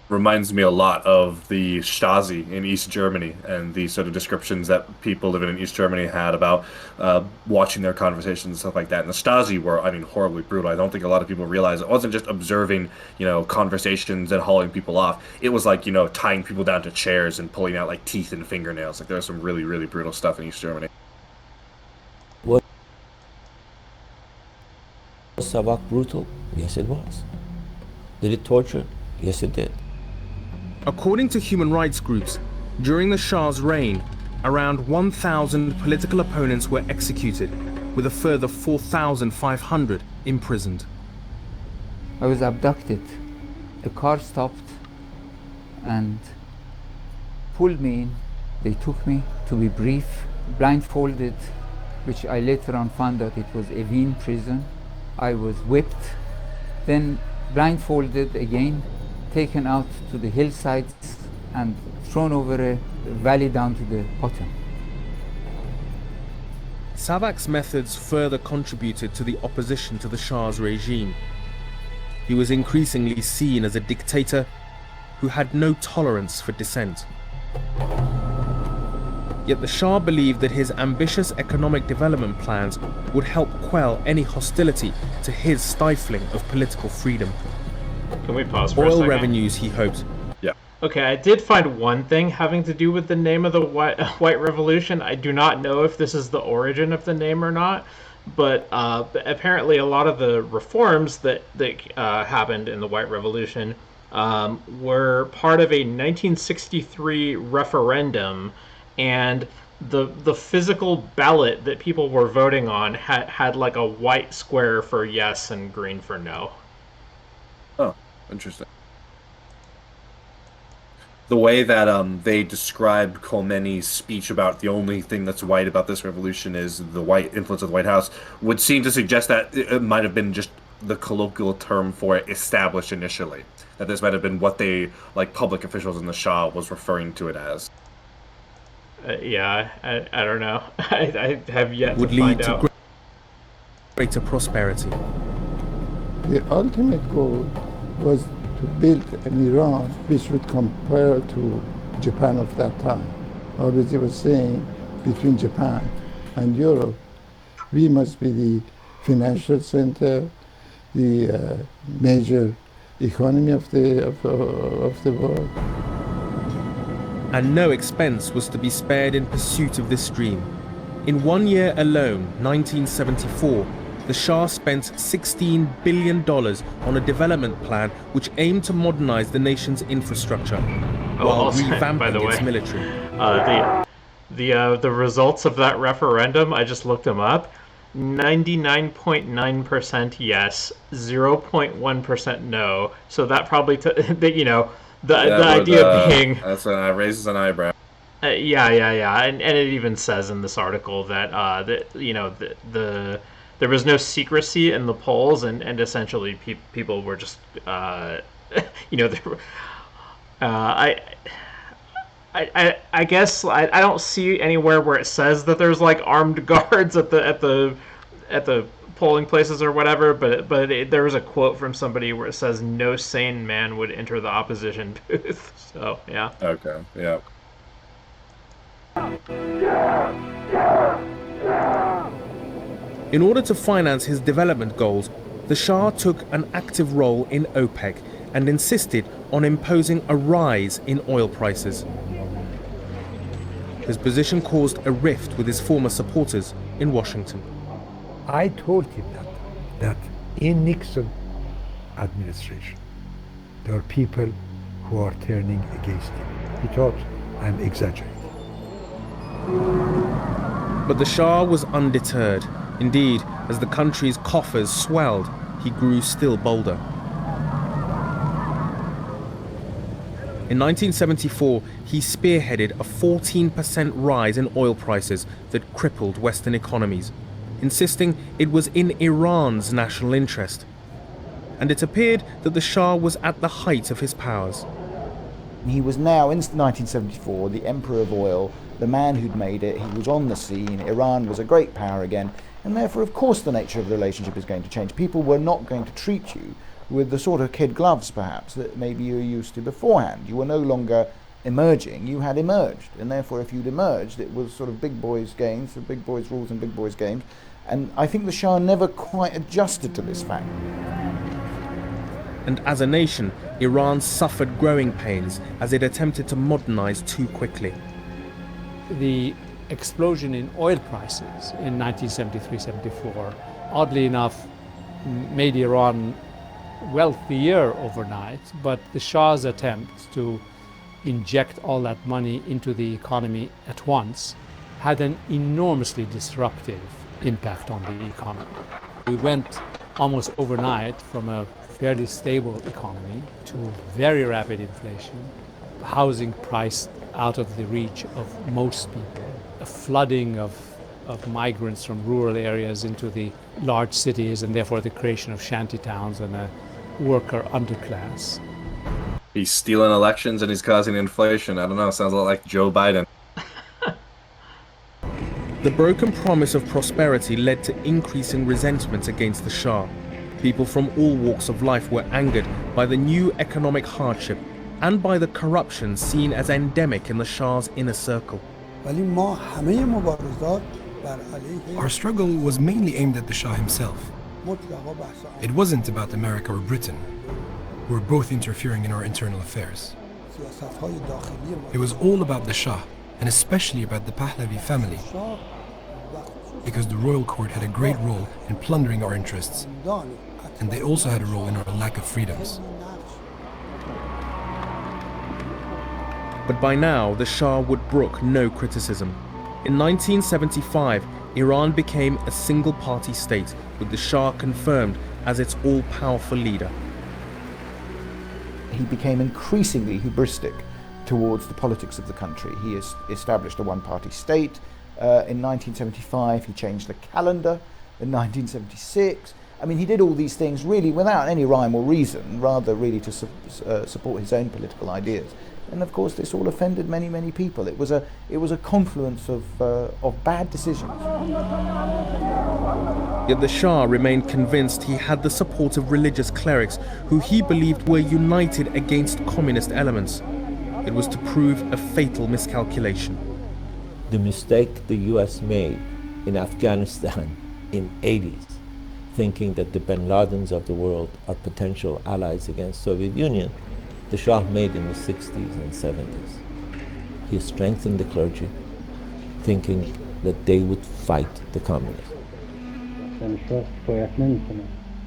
Reminds me a lot of the Stasi in East Germany and the sort of descriptions that people living in East Germany had about watching their conversations and stuff like that. And the Stasi were, I mean, horribly brutal. I don't think a lot of people realize it wasn't just observing, conversations and hauling people off. It was like, tying people down to chairs and pulling out like teeth and fingernails. Like there was some really, really brutal stuff in East Germany. Was Savak brutal? Yes, it was. Did it torture? Yes, it did. According to human rights groups, during the Shah's reign, around 1,000 political opponents were executed, with a further 4,500 imprisoned. I was abducted. The car stopped and pulled me in. They took me, to be brief, blindfolded, which I later on found out it was Evin prison. I was whipped, then blindfolded again, taken out to the hillsides and thrown over a valley down to the bottom. Savak's methods further contributed to the opposition to the Shah's regime. He was increasingly seen as a dictator who had no tolerance for dissent. Yet the Shah believed that his ambitious economic development plans would help quell any hostility to his stifling of political freedom. Can we pause for a Oil second? revenues, he hoped. Yeah. Okay, I did find one thing having to do with the name of the White Revolution. I do not know if this is the origin of the name or not, but apparently a lot of the reforms that happened in the White Revolution were part of a 1963 referendum, and the physical ballot that people were voting on had like a white square for yes and green for no. Oh, interesting. The way that they described Khomeini's speech about the only thing that's white about this revolution is the white influence of the White House would seem to suggest that it might have been just the colloquial term for it established initially. That this might have been what they, like public officials in the Shah, was referring to it as. Yeah, I don't know. I have yet would to find lead out. to greater prosperity. The ultimate goal was to build an Iran which would compare to Japan of that time. Always he was saying, between Japan and Europe, we must be the financial center, the major economy of the world. And no expense was to be spared in pursuit of this dream. In 1 year alone, 1974, the Shah spent $16 billion on a development plan which aimed to modernize the nation's infrastructure while Also, revamping by the its way, military. The results of that referendum, I just looked them up. 99.9% yes, 0.1% no. So that probably, the idea being, that's raises an eyebrow. yeah, and it even says in this article that there was no secrecy in the polls, and essentially people were just I guess I don't see anywhere where it says that there's like armed guards at the polling places or whatever, but there was a quote from somebody where it says no sane man would enter the opposition booth. So yeah. Okay. Yeah. In order to finance his development goals, the Shah took an active role in OPEC and insisted on imposing a rise in oil prices. His position caused a rift with his former supporters in Washington. I told him that in Nixon administration, there are people who are turning against him. He thought I'm exaggerating. But the Shah was undeterred. Indeed, as the country's coffers swelled, he grew still bolder. In 1974, he spearheaded a 14% rise in oil prices that crippled Western economies, insisting it was in Iran's national interest. And it appeared that the Shah was at the height of his powers. He was now, in 1974, the emperor of oil, the man who'd made it. He was on the scene. Iran was a great power again. And therefore, of course, the nature of the relationship is going to change. People were not going to treat you with the sort of kid gloves, perhaps, that maybe you were used to beforehand. You were no longer emerging, you had emerged. And therefore, if you'd emerged, it was sort of big boys' games, the big boys' rules and big boys' games. And I think the Shah never quite adjusted to this fact. And as a nation, Iran suffered growing pains as it attempted to modernize too quickly. The explosion in oil prices in 1973-74, oddly enough, made Iran wealthier overnight, but the Shah's attempt to inject all that money into the economy at once had an enormously disruptive impact on the economy. We went almost overnight from a fairly stable economy to very rapid inflation, housing priced out of the reach of most people, a flooding of migrants from rural areas into the large cities, and therefore the creation of shanty towns and a worker underclass. He's stealing elections and he's causing inflation. I don't know, sounds a lot like Joe Biden. The broken promise of prosperity led to increasing resentment against the Shah. People from all walks of life were angered by the new economic hardship and by the corruption seen as endemic in the Shah's inner circle. Our struggle was mainly aimed at the Shah himself. It wasn't about America or Britain, who were both interfering in our internal affairs. It was all about the Shah, and especially about the Pahlavi family, because the royal court had a great role in plundering our interests, and they also had a role in our lack of freedoms. But by now, the Shah would brook no criticism. In 1975, Iran became a single-party state, with the Shah confirmed as its all-powerful leader. He became increasingly hubristic towards the politics of the country. He established a one-party state. In 1975, he changed the calendar. In 1976, I mean, he did all these things really without any rhyme or reason, rather really to support his own political ideas. And of course, this all offended many, many people. It was a confluence of bad decisions. Yet the Shah remained convinced he had the support of religious clerics who he believed were united against communist elements. It was to prove a fatal miscalculation. The mistake the US made in Afghanistan in 80s, thinking that the bin Ladens of the world are potential allies against Soviet Union, the Shah made in the 60s and 70s. He strengthened the clergy, thinking that they would fight the communists.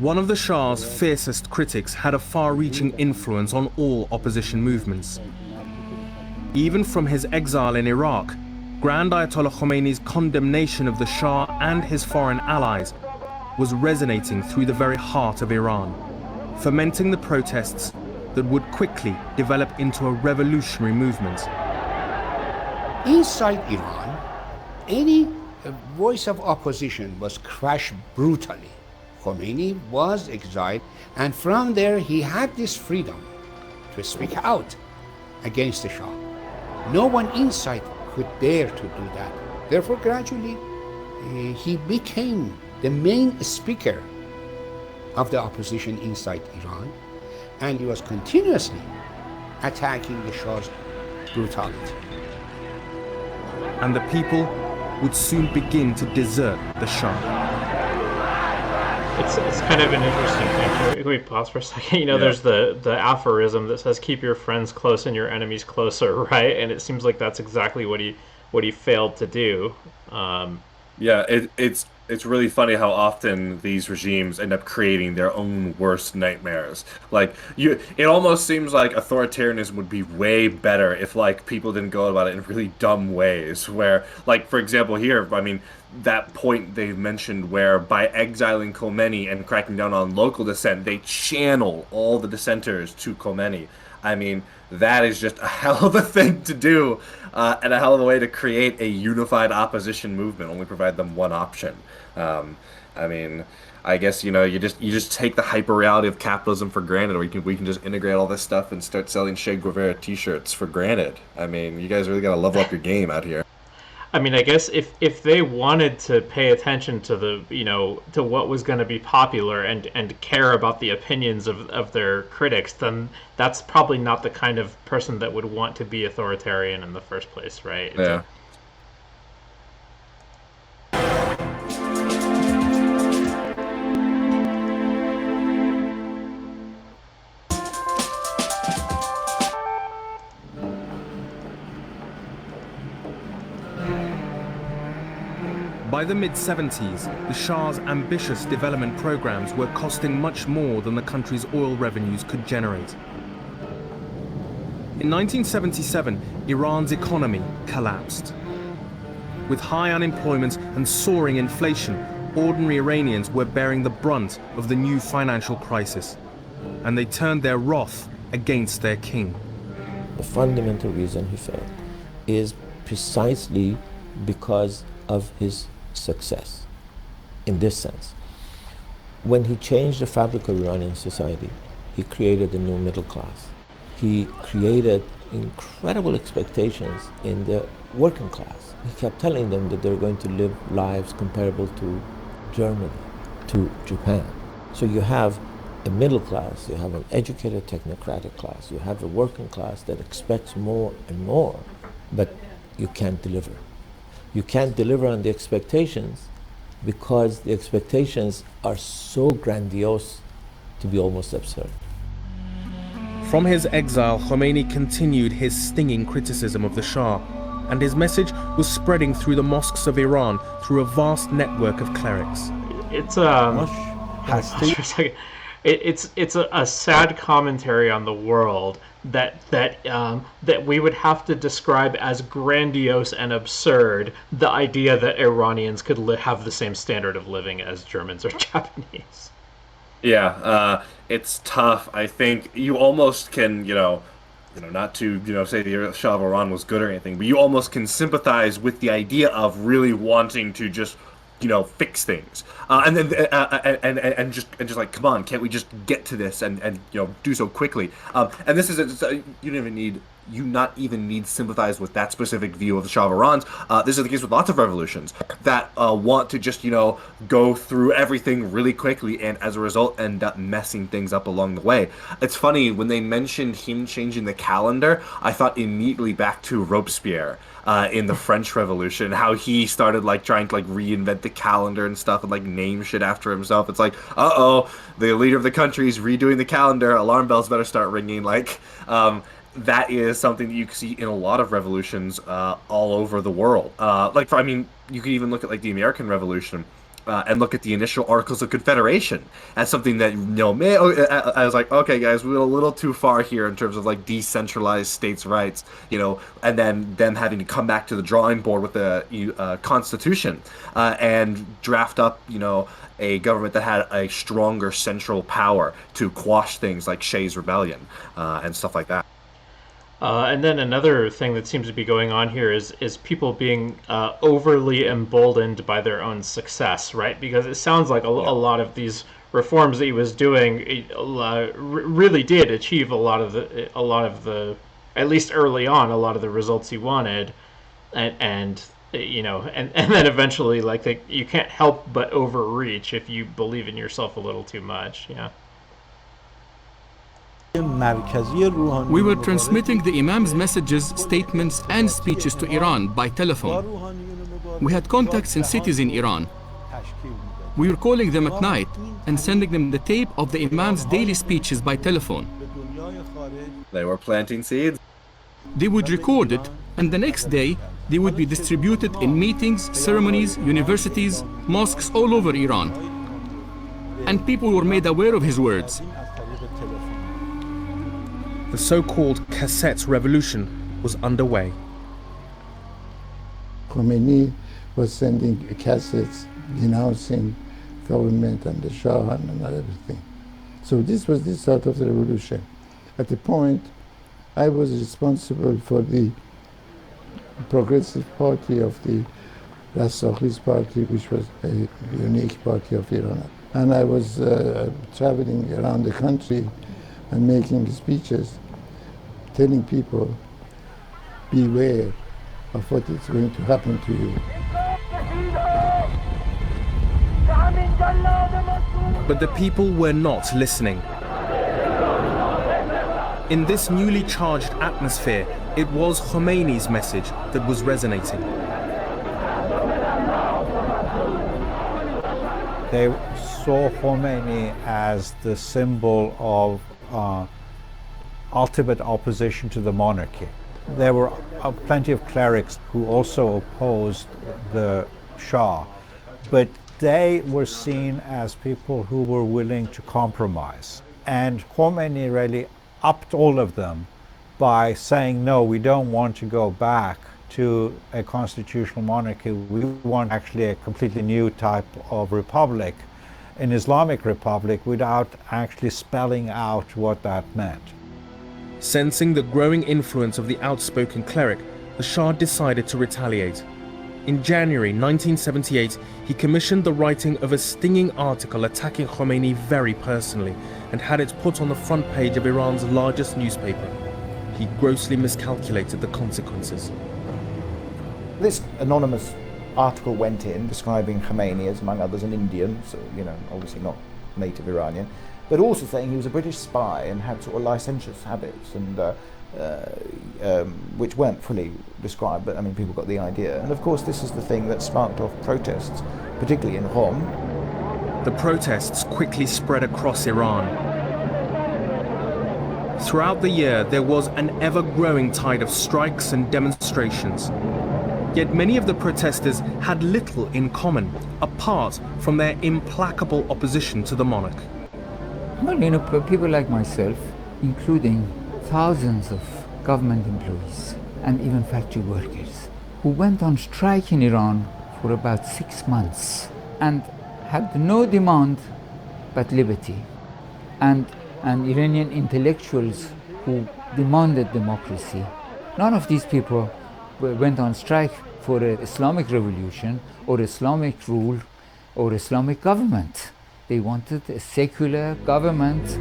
One of the Shah's fiercest critics had a far-reaching influence on all opposition movements. Even from his exile in Iraq, Grand Ayatollah Khomeini's condemnation of the Shah and his foreign allies was resonating through the very heart of Iran, fomenting the protests that would quickly develop into a revolutionary movement. Inside Iran, any voice of opposition was crushed brutally. Khomeini was exiled, and from there he had this freedom to speak out against the Shah. No one inside could dare to do that. Therefore, gradually, he became the main speaker of the opposition inside Iran, and he was continuously attacking the Shah's brutality. And the people would soon begin to desert the Shah. It's kind of an interesting thing. Can we pause for a second? There's the aphorism that says "keep your friends close and your enemies closer," right? And it seems like that's exactly what he failed to do. It's really funny how often these regimes end up creating their own worst nightmares. It almost seems like authoritarianism would be way better if people didn't go about it in really dumb ways. Where, for example, here, that point they've mentioned where by exiling Khomeini and cracking down on local dissent, they channel all the dissenters to Khomeini. That is just a hell of a thing to do, and a hell of a way to create a unified opposition movement. Only provide them one option. I guess you just take the hyper reality of capitalism for granted, or we can just integrate all this stuff and start selling Che Guevara T-shirts for granted. You guys really gotta level up your game out here. I guess if they wanted to pay attention to to what was going to be popular and care about the opinions of their critics, then that's probably not the kind of person that would want to be authoritarian in the first place, right? Yeah. By the mid-70s, the Shah's ambitious development programs were costing much more than the country's oil revenues could generate. In 1977, Iran's economy collapsed. With high unemployment and soaring inflation, ordinary Iranians were bearing the brunt of the new financial crisis, and they turned their wrath against their king. The fundamental reason he failed is precisely because of his success. In this sense, when he changed the fabric of Iranian society, he created a new middle class. He created incredible expectations in the working class. He kept telling them that they're going to live lives comparable to Germany, to Japan. So you have a middle class, you have an educated technocratic class, you have a working class that expects more and more, but you can't deliver. You can't deliver on the expectations because the expectations are so grandiose to be almost absurd. From his exile, Khomeini continued his stinging criticism of the Shah, and his message was spreading through the mosques of Iran through a vast network of clerics. It's a sad commentary on the world that we would have to describe as grandiose and absurd, the idea that Iranians could have the same standard of living as Germans or Japanese. Yeah, it's tough. I think you almost can, not to, say the Shah of Iran was good or anything, but you almost can sympathize with the idea of really wanting to just fix things, and just like, come on, can't we just get to this and do so quickly? And this is you not even need sympathize with that specific view of the Shah of Iran's. This is the case with lots of revolutions that want to just go through everything really quickly, and as a result end up messing things up along the way. It's funny, when they mentioned him changing the calendar, I thought immediately back to Robespierre. In the French Revolution, how he started trying to reinvent the calendar and stuff and name shit after himself. It's like, the leader of the country is redoing the calendar, alarm bells better start ringing. That is something that you can see in a lot of revolutions all over the world. You could even look at the American Revolution. and look at the initial Articles of Confederation as something that, I was like, okay, guys, we went a little too far here in terms of like decentralized states' rights, and then them having to come back to the drawing board with the Constitution and draft up, a government that had a stronger central power to quash things like Shays Rebellion and stuff like that. And then another thing that seems to be going on here is people being overly emboldened by their own success, right? Because it sounds like a lot of these reforms that he was doing really did achieve a lot of the, at least early on, a lot of the results he wanted, and then eventually, like, you can't help but overreach if you believe in yourself a little too much. Yeah. We were transmitting the Imam's messages, statements, and speeches to Iran by telephone. We had contacts in cities in Iran. We were calling them at night and sending them the tape of the Imam's daily speeches by telephone. They were planting seeds. They would record it, and the next day they would be distributed in meetings, ceremonies, universities, mosques all over Iran. And people were made aware of his words. The so-called cassette revolution was underway. Khomeini was sending cassettes denouncing government and the Shah and everything. So this was the start of the revolution. At the point, I was responsible for the Progressive Party of the Rastakhis Party, which was a unique party of Iran. And I was traveling around the country and making speeches, telling people, beware of what is going to happen to you. But the people were not listening. In this newly charged atmosphere, it was Khomeini's message that was resonating. They saw Khomeini as the symbol of ultimate opposition to the monarchy. There were plenty of clerics who also opposed the Shah, but they were seen as people who were willing to compromise. And Khomeini really upped all of them by saying, no, we don't want to go back to a constitutional monarchy. We want actually a completely new type of republic, an Islamic republic, without actually spelling out what that meant. Sensing the growing influence of the outspoken cleric, the Shah decided to retaliate. In January 1978, he commissioned the writing of a stinging article attacking Khomeini very personally and had it put on the front page of Iran's largest newspaper. He grossly miscalculated the consequences. This anonymous article went in describing Khomeini as, among others, an Indian, so, obviously not native Iranian, but also saying he was a British spy and had sort of licentious habits, and which weren't fully described, but people got the idea. And of course this is the thing that sparked off protests, particularly in Qom. The protests quickly spread across Iran. Throughout the year, there was an ever-growing tide of strikes and demonstrations. Yet many of the protesters had little in common, apart from their implacable opposition to the monarch. Well, people like myself, including thousands of government employees and even factory workers, who went on strike in Iran for about 6 months and had no demand but liberty. And Iranian intellectuals who demanded democracy. None of these people went on strike for an Islamic revolution or Islamic rule or Islamic government. They wanted a secular government.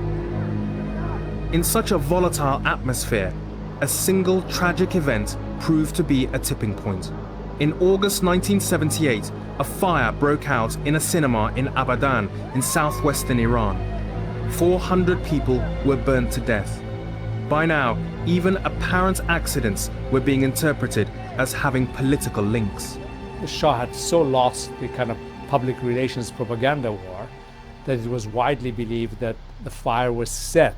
In such a volatile atmosphere, a single tragic event proved to be a tipping point. In August 1978, a fire broke out in a cinema in Abadan in southwestern Iran. 400 people were burnt to death. By now, even apparent accidents were being interpreted as having political links. The Shah had so lost the kind of public relations propaganda war that it was widely believed that the fire was set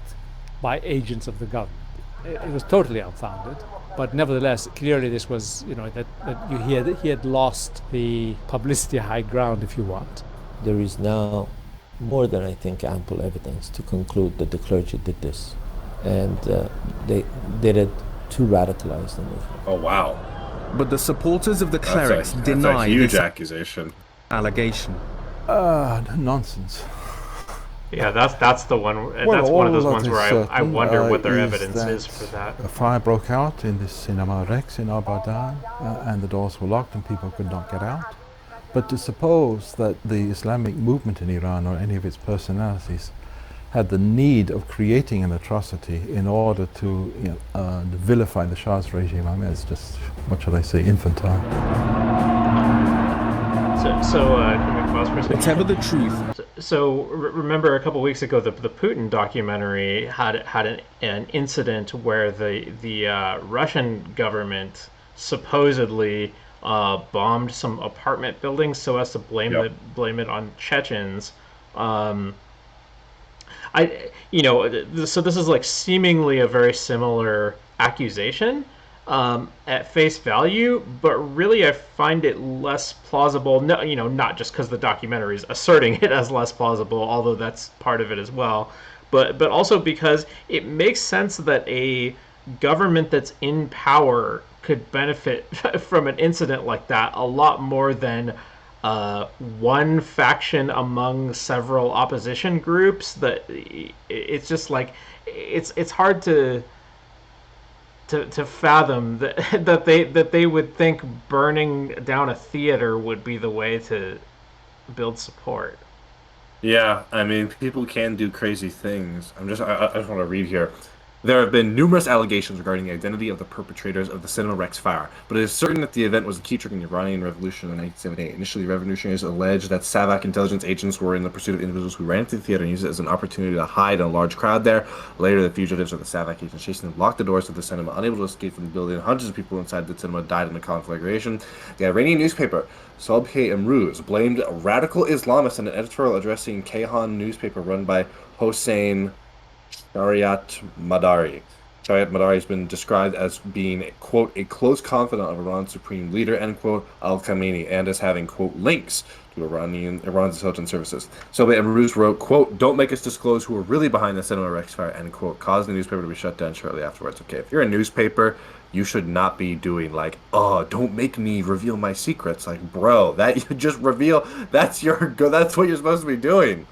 by agents of the government. It was totally unfounded, but nevertheless, clearly this was, he had lost the publicity high ground, if you want. there is now more than, I think, ample evidence to conclude that the clergy did this. And they did it to radicalize the movement. Oh, wow. But the supporters of the clerics That's deny a huge this accusation. allegation. Nonsense. Yeah, that's the one. Well, That's one of those all ones that where is I wonder what their certain, evidence that is for that. A fire broke out in the Cinema Rex in Abadan, and the doors were locked and people could not get out. But to suppose that the Islamic movement in Iran or any of its personalities had the need of creating an atrocity in order to vilify the Shah's regime, I mean, it's just, what shall I say, infantile. So can we pause for a second? It's ever the truth. So remember a couple weeks ago, the Putin documentary had an incident where the Russian government supposedly bombed some apartment buildings so as to blame it on Chechens. So this is like seemingly a very similar accusation at face value, but really I find it less plausible. No, not just because the documentary is asserting it as less plausible, although that's part of it as well, but also because it makes sense that a government that's in power could benefit from an incident like that a lot more than one faction among several opposition groups. That it's just like it's hard to fathom that they would think burning down a theater would be the way to build support. Yeah, I mean, people can do crazy things. I just want to read here. There have been numerous allegations regarding the identity of the perpetrators of the Cinema Rex fire, but it is certain that the event was a key trigger in the Iranian Revolution in 1978. Initially, revolutionaries alleged that Savak intelligence agents were in the pursuit of individuals who ran into the theater and used it as an opportunity to hide in a large crowd there. Later, the fugitives of the Savak agents chased them, locked the doors to the cinema, unable to escape from the building. Hundreds of people inside the cinema died in the conflagration. The Iranian newspaper Sabah-e-Emrouz blamed radical Islamists in an editorial addressing Kayhan newspaper run by Hossein Shariat Madari. Shariat Madari has been described as being, quote, a close confidant of Iran's supreme leader, end quote, al-Khomeini, and as having, quote, links to Iran's intelligence services. Sabah-e-Emrouz wrote, quote, don't make us disclose who are really behind the Cinema Rex fire, end quote, causing the newspaper to be shut down shortly afterwards. Okay, if you're a newspaper, you should not be doing like, oh, don't make me reveal my secrets. Like, bro, that you just reveal, that's what you're supposed to be doing.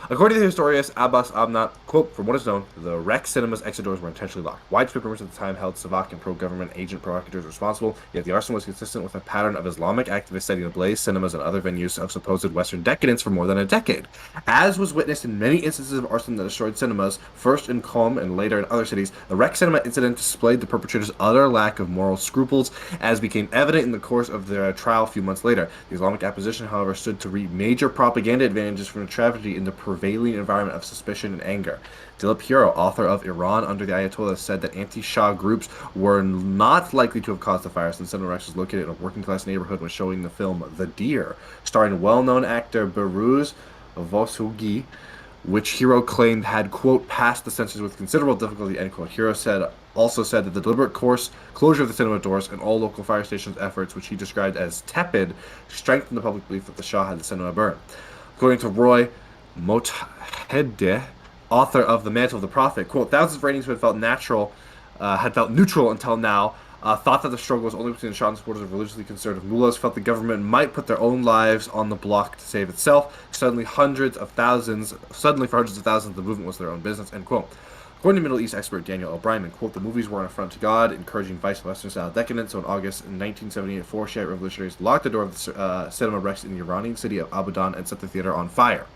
According to the historian Abbas Abnat, quote, from what is known, the Rex Cinema's exit doors were intentionally locked. Widespread rumors at the time held Savak and pro-government agent provocateurs responsible, yet the arson was consistent with a pattern of Islamic activists setting ablaze cinemas and other venues of supposed Western decadence for more than a decade. As was witnessed in many instances of arson that destroyed cinemas, first in Qom and later in other cities, the Rex Cinema incident displayed the perpetrators' utter lack of moral scruples, as became evident in the course of their trial a few months later. The Islamic opposition, however, stood to reap major propaganda advantages from the tragedy in the prevailing environment of suspicion and anger. Dilip Hero, author of Iran Under the Ayatollah, said that anti-Shah groups were not likely to have caused the fire since Cinema Rex was located in a working-class neighborhood when showing the film The Deer, starring well-known actor Behrouz Vossoughi, which Hero claimed had, quote, passed the censors with considerable difficulty, end quote. Hero also said that the deliberate closure of the cinema doors and all local fire stations' efforts, which he described as tepid, strengthened the public belief that the Shah had the cinema burned. According to Roy Motahedeh, author of The Mantle of the Prophet, quote, thousands of Iranians who had felt neutral until now, thought that the struggle was only between the Shah and supporters of religiously conservative mullahs, felt the government might put their own lives on the block to save itself. Suddenly, for hundreds of thousands, the movement was their own business, end quote. According to Middle East expert Daniel O'Brien, quote, the movies were an affront to God, encouraging vice and Western-style decadence. So in August 1978, 4 Shiite revolutionaries locked the door of the Cinema Rex in the Iranian city of Abadan and set the theater on fire.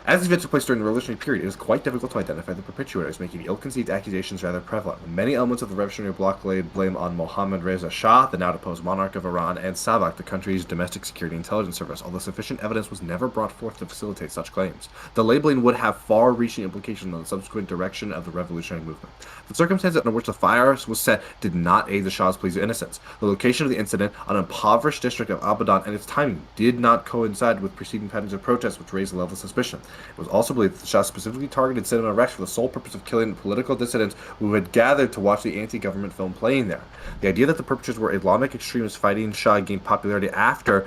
As these events took place during the revolutionary period, it is quite difficult to identify the perpetrators, making ill-conceived accusations rather prevalent. Many elements of the revolutionary bloc laid blame on Mohammad Reza Shah, the now-deposed monarch of Iran, and Savak, the country's domestic security intelligence service, although sufficient evidence was never brought forth to facilitate such claims. The labeling would have far-reaching implications on the subsequent direction of the revolutionary movement. The circumstances under which the fire was set did not aid the Shah's pleas of innocence. The location of the incident, an impoverished district of Abadan, and its timing did not coincide with preceding patterns of protests which raised a level of suspicion. It was also believed that the Shah specifically targeted Cinema Rex for the sole purpose of killing political dissidents who had gathered to watch the anti-government film playing there. The idea that the perpetrators were Islamic extremists fighting Shah gained popularity after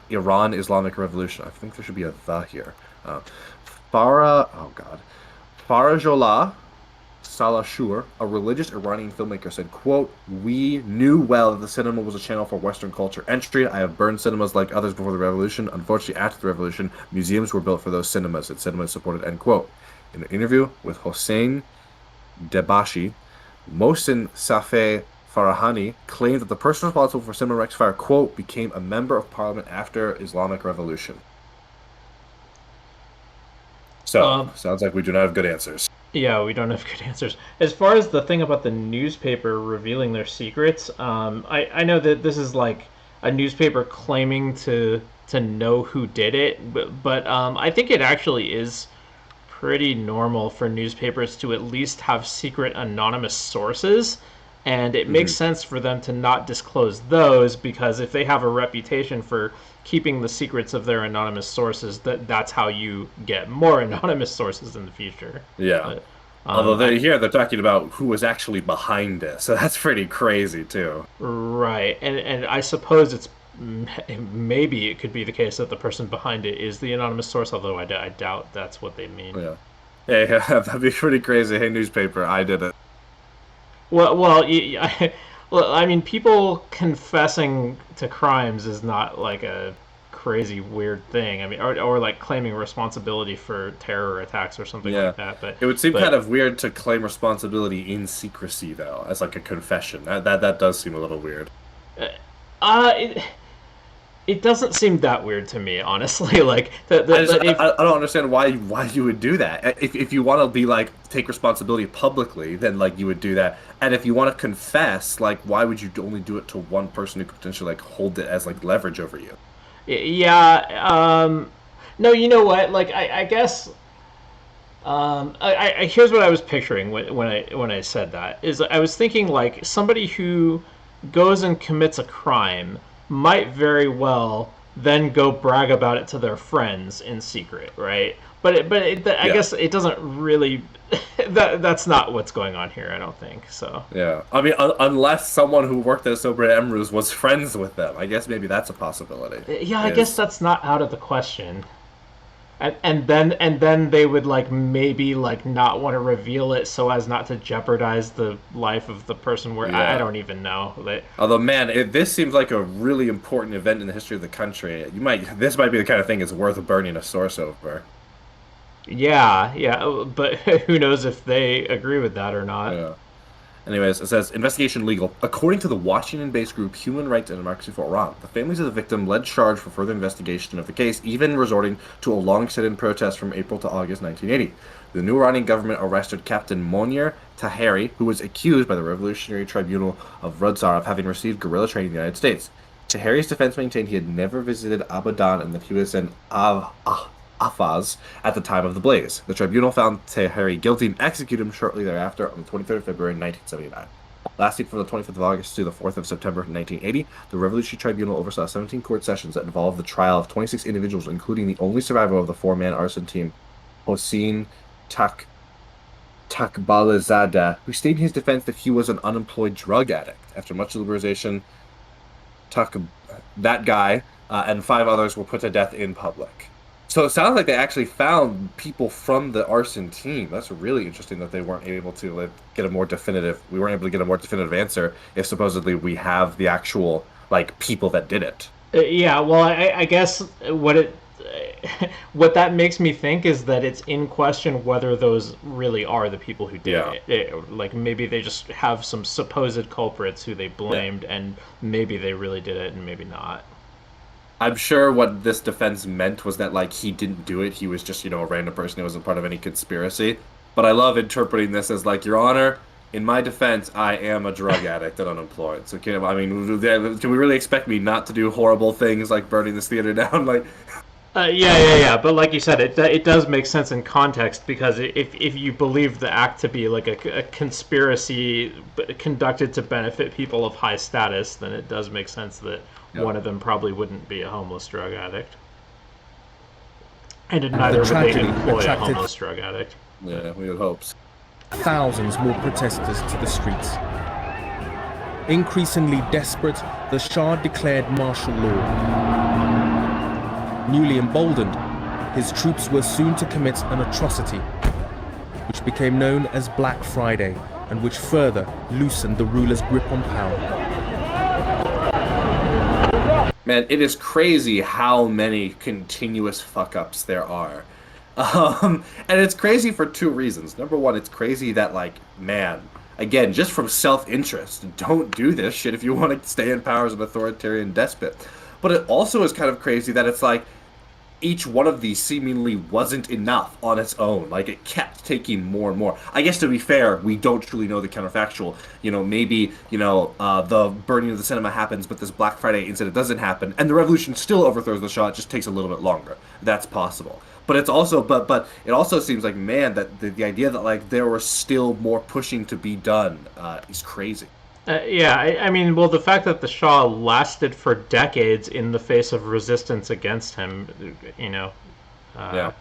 Iran Islamic Revolution. I think there should be a "the" here. Farajola Salashur, a religious Iranian filmmaker, said, quote, "We knew well that the cinema was a channel for Western culture entry. I have burned cinemas like others before the revolution. Unfortunately, after the revolution, museums were built for those cinemas, and cinemas supported," end quote. In an interview with Hossein Debashi, Mohsen Safeh Farahani claimed that the person responsible for Cinema Rex fire, quote, "became a member of parliament after Islamic Revolution." So, sounds like we do not have good answers. Yeah, we don't have good answers. As far as the thing about the newspaper revealing their secrets, I know that this is like a newspaper claiming to know who did it, but I think it actually is pretty normal for newspapers to at least have secret anonymous sources, and it makes sense for them to not disclose those, because if they have a reputation for keeping the secrets of their anonymous sources, that's how you get more anonymous sources in the future. Yeah. But, although they're talking about who was actually behind it, so that's pretty crazy too. Right, and I suppose it's maybe it could be the case that the person behind it is the anonymous source, although I doubt that's what they mean. Yeah. Hey, that'd be pretty crazy. Hey, newspaper, I did it. Well, I mean, people confessing to crimes is not like a crazy weird thing. I mean, or like claiming responsibility for terror attacks or something like that. But it would seem kind of weird to claim responsibility in secrecy, though, as like a confession. That does seem a little weird. It doesn't seem that weird to me, honestly. Like, I don't understand why you would do that. If you want to be like take responsibility publicly, then like you would do that. And if you want to confess, like, why would you only do it to one person who could potentially like hold it as like leverage over you? Yeah. No, you know what? Like, I guess. Here's what I was picturing when I said that is I was thinking like somebody who goes and commits a crime might very well then go brag about it to their friends in secret, right? But I guess it doesn't really. That's not what's going on here, I don't think. So yeah, I mean, unless someone who worked at Sobra Emruz was friends with them, I guess maybe that's a possibility. Yeah, I guess that's not out of the question. And then they would like maybe like not want to reveal it so as not to jeopardize the life of the person. I don't even know. Although, man, this seems like a really important event in the history of the country. This might be the kind of thing it's worth burning a source over. Yeah, but who knows if they agree with that or not. Yeah. Anyways, it says, investigation legal. According to the Washington-based group Human Rights and Democracy for Iran, the families of the victim led charge for further investigation of the case, even resorting to a long-extended protest from April to August 1980. The new Iranian government arrested Captain Monir Taheri, who was accused by the Revolutionary Tribunal of Radzar of having received guerrilla training in the United States. Taheri's defense maintained he had never visited Abadan in the Pusan Afaz at the time of the blaze. The tribunal found Taheri guilty and executed him shortly thereafter on the 23rd of February 1979. Lasting from the 25th of August to the 4th of September 1980, the Revolutionary Tribunal oversaw 17 court sessions that involved the trial of 26 individuals, including the only survivor of the four-man arson team, Hossein Takbalazadeh, who stated in his defense that he was an unemployed drug addict. After much deliberation, that guy and 5 others were put to death in public. So it sounds like they actually found people from the arson team. That's really interesting that they weren't able to get a more definitive. We weren't able to get a more definitive answer if supposedly we have the actual like people that did it. Yeah, well, I guess what that makes me think is that it's in question whether those really are the people who did it. Like maybe they just have some supposed culprits who they blamed, and maybe they really did it, and maybe not. I'm sure what this defense meant was that, like, he didn't do it. He was just, a random person who wasn't part of any conspiracy. But I love interpreting this as, like, Your Honor, in my defense, I am a drug addict and unemployed. So, can we really expect me not to do horrible things like burning this theater down? Like, yeah. But like you said, it does make sense in context, because if you believe the act to be like a conspiracy conducted to benefit people of high status, then it does make sense that one of them probably wouldn't be a homeless drug addict. And in And neither the would they tragedy employ a attracted homeless drug addict. Yeah, we had hopes. thousands more protesters to the streets. Increasingly desperate, the Shah declared martial law. Newly emboldened, his troops were soon to commit an atrocity, which became known as Black Friday, and which further loosened the ruler's grip on power. Man, it is crazy how many continuous fuck-ups there are. And it's crazy for two reasons. Number one, it's crazy that, like, man, again, just from self-interest, don't do this shit if you want to stay in power as an authoritarian despot. But it also is kind of crazy that it's like, each one of these seemingly wasn't enough on its own. Like, it kept taking more and more. I guess, to be fair, we don't truly know the counterfactual. You know, maybe, you know, the burning of the cinema happens, but this Black Friday incident doesn't happen, and the revolution still overthrows the Shah. It just takes a little bit longer. That's possible. But it's also, but it also seems like, man, that the idea that, like, there was still more pushing to be done is crazy. Yeah, I mean, well, the fact that the Shah lasted for decades in the face of resistance against him, you know. Yeah.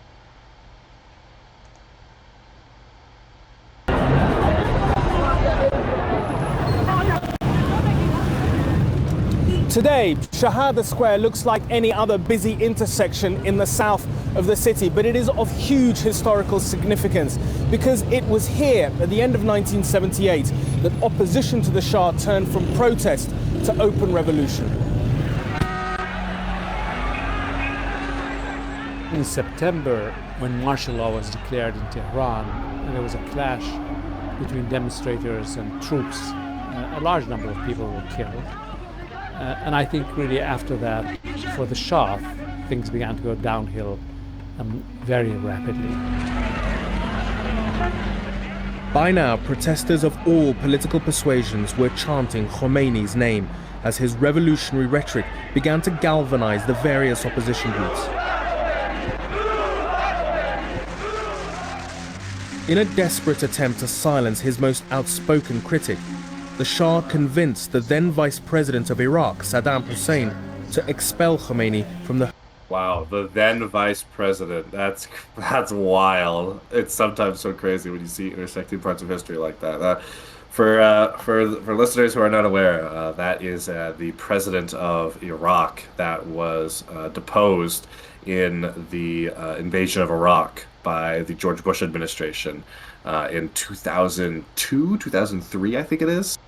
Today, Shahada Square looks like any other busy intersection in the south of the city, but it is of huge historical significance because it was here at the end of 1978 that opposition to the Shah turned from protest to open revolution. In September, when martial law was declared in Tehran, there was a clash between demonstrators and troops. A large number of people were killed. And I think really after that, for the Shah, things began to go downhill very rapidly. By now, protesters of all political persuasions were chanting Khomeini's name as his revolutionary rhetoric began to galvanize the various opposition groups. In a desperate attempt to silence his most outspoken critic, the Shah convinced the then Vice President of Iraq, Saddam Hussein, to expel Khomeini from the... Wow, the then Vice President. That's wild. It's sometimes so crazy when you see intersecting parts of history like that. For listeners who are not aware, that is the President of Iraq that was deposed in the invasion of Iraq by the George Bush administration in 2002, 2003, I think it is.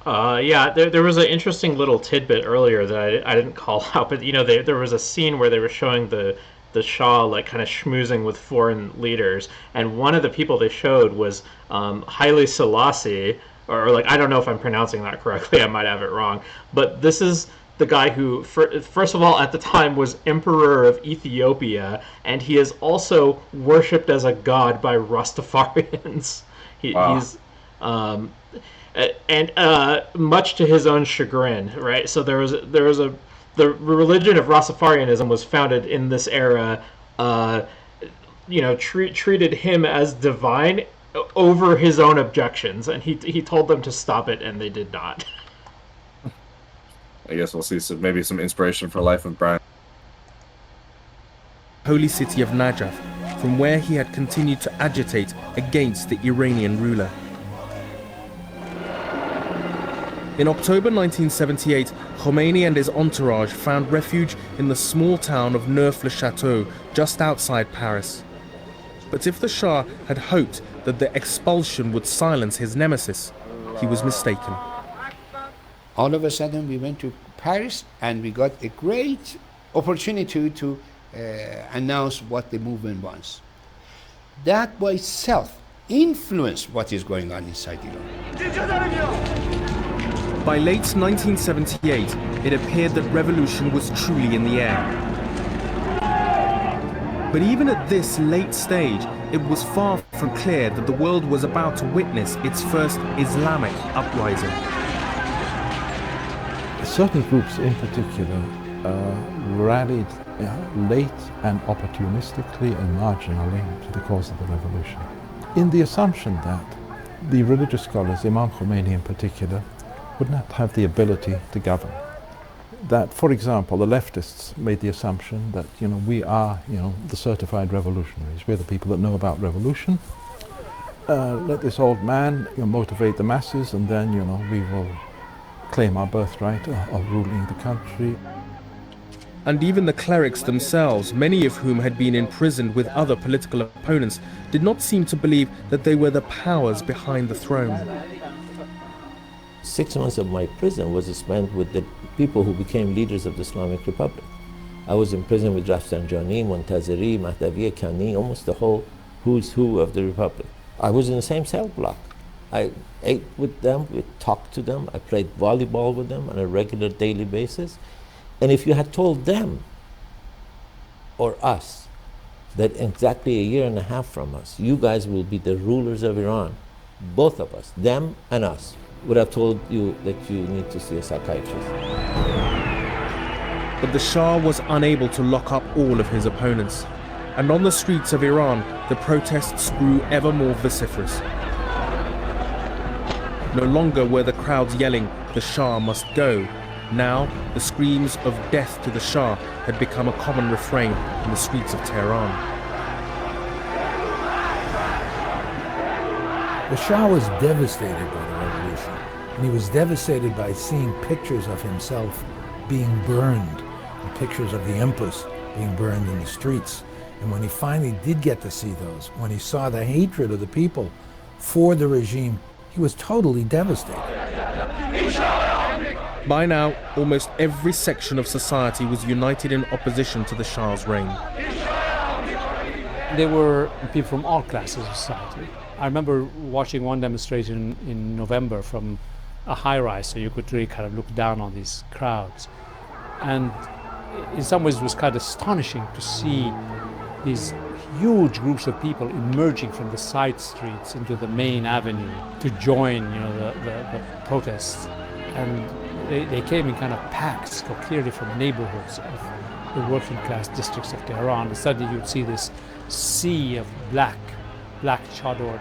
Yeah, there was an interesting little tidbit earlier that I didn't call out, but you know, there was a scene where they were showing the Shah like kind of schmoozing with foreign leaders, and one of the people they showed was Haile Selassie, or like, I don't know if I'm pronouncing that correctly, I might have it wrong, but this is the guy who, first of all, at the time was Emperor of Ethiopia, and he is also worshipped as a god by Rastafarians. Wow. He's and much to his own chagrin, right? So the religion of Rastafarianism was founded in this era. You know, treated him as divine over his own objections, and he told them to stop it, and they did not. I guess we'll see maybe some inspiration for life of Brian. Holy city of Najaf, from where he had continued to agitate against the Iranian ruler. In October 1978, Khomeini and his entourage found refuge in the small town of Neuf-le-Château, just outside Paris. But if the Shah had hoped that the expulsion would silence his nemesis, he was mistaken. All of a sudden we went to Paris and we got a great opportunity to announce what the movement was. That by itself influenced what is going on inside Iran. By late 1978, it appeared that revolution was truly in the air. But even at this late stage, it was far from clear that the world was about to witness its first Islamic uprising. Certain groups in particular rallied late and opportunistically and marginally to the cause of the revolution, in the assumption that the religious scholars, Imam Khomeini in particular, would not have the ability to govern. that, for example, the leftists made the assumption that, we are, the certified revolutionaries. We're the people that know about revolution. Let this old man motivate the masses, and then, we will claim our birthright of ruling the country. And even the clerics themselves, many of whom had been imprisoned with other political opponents, did not seem to believe that they were the powers behind the throne. 6 months of my prison was spent with the people who became leaders of the Islamic Republic. I was in prison with Rafsanjani, Montazeri, Mahdavi, Kani, almost the whole who's who of the Republic. I was in the same cell block. I ate with them, we talked to them, I played volleyball with them on a regular daily basis. And if you had told them, or us, that exactly a year and a half from us, you guys will be the rulers of Iran, both of us, them and us, would have told you that you need to see a psychiatrist. But the Shah was unable to lock up all of his opponents. And on the streets of Iran, the protests grew ever more vociferous. No longer were the crowds yelling, "The Shah must go." Now, the screams of "death to the Shah" had become a common refrain in the streets of Tehran. The Shah was devastated by the revolution, and he was devastated by seeing pictures of himself being burned, and pictures of the Empress being burned in the streets. And when he finally did get to see those, when he saw the hatred of the people for the regime, he was totally devastated. By now, almost every section of society was united in opposition to the Shah's reign. There were people from all classes of society. I remember watching one demonstration in November from a high-rise, so you could really kind of look down on these crowds. And in some ways it was kind of astonishing to see these huge groups of people emerging from the side streets into the main avenue to join, the protests. And they came in kind of packs, so clearly from neighborhoods of the working class districts of Tehran. And suddenly you'd see this sea of black chadored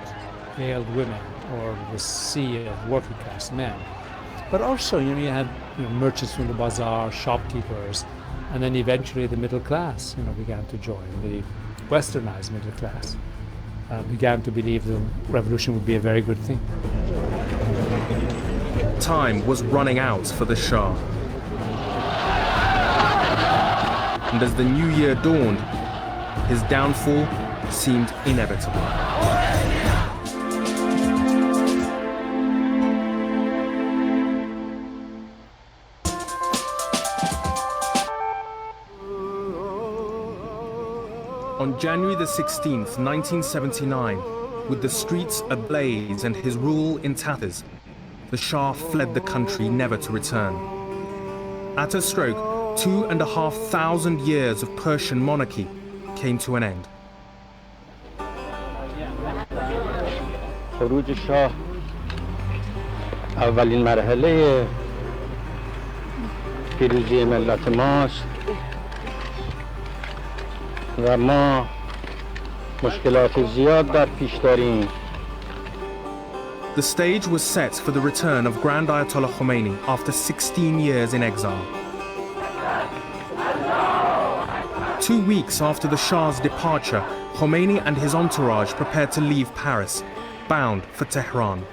veiled women, or the sea of working class men. But also, you had merchants from the bazaar, shopkeepers, and then eventually the middle class, began to join. The westernized middle class began to believe the revolution would be a very good thing. Time was running out for the Shah. And as the new year dawned, his downfall seemed inevitable. On January the 16th, 1979, with the streets ablaze and his rule in tatters, the Shah fled the country, never to return. At a stroke, 2,500 years of Persian monarchy came to an end. خروج شاه اولین مرحله پیروزی ملت ماست و ما مشکلات زیاد در پیش داریم. The stage was set for the return of Grand Ayatollah Khomeini after 16 years in exile. 2 weeks after the Shah's departure, Khomeini and his entourage prepared to leave Paris, bound for Tehran.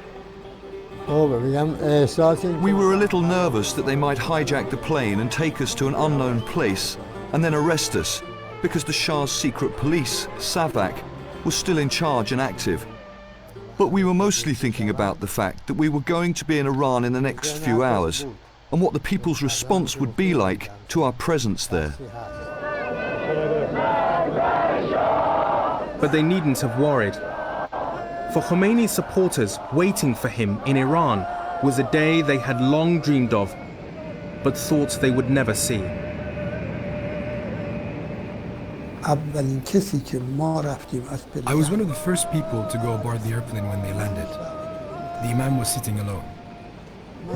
We were a little nervous that they might hijack the plane and take us to an unknown place and then arrest us, because the Shah's secret police, Savak, was still in charge and active. But we were mostly thinking about the fact that we were going to be in Iran in the next few hours, and what the people's response would be like to our presence there. But they needn't have worried. For Khomeini's supporters, waiting for him in Iran was a day they had long dreamed of, but thought they would never see. I was one of the first people to go aboard the airplane when they landed. The Imam was sitting alone.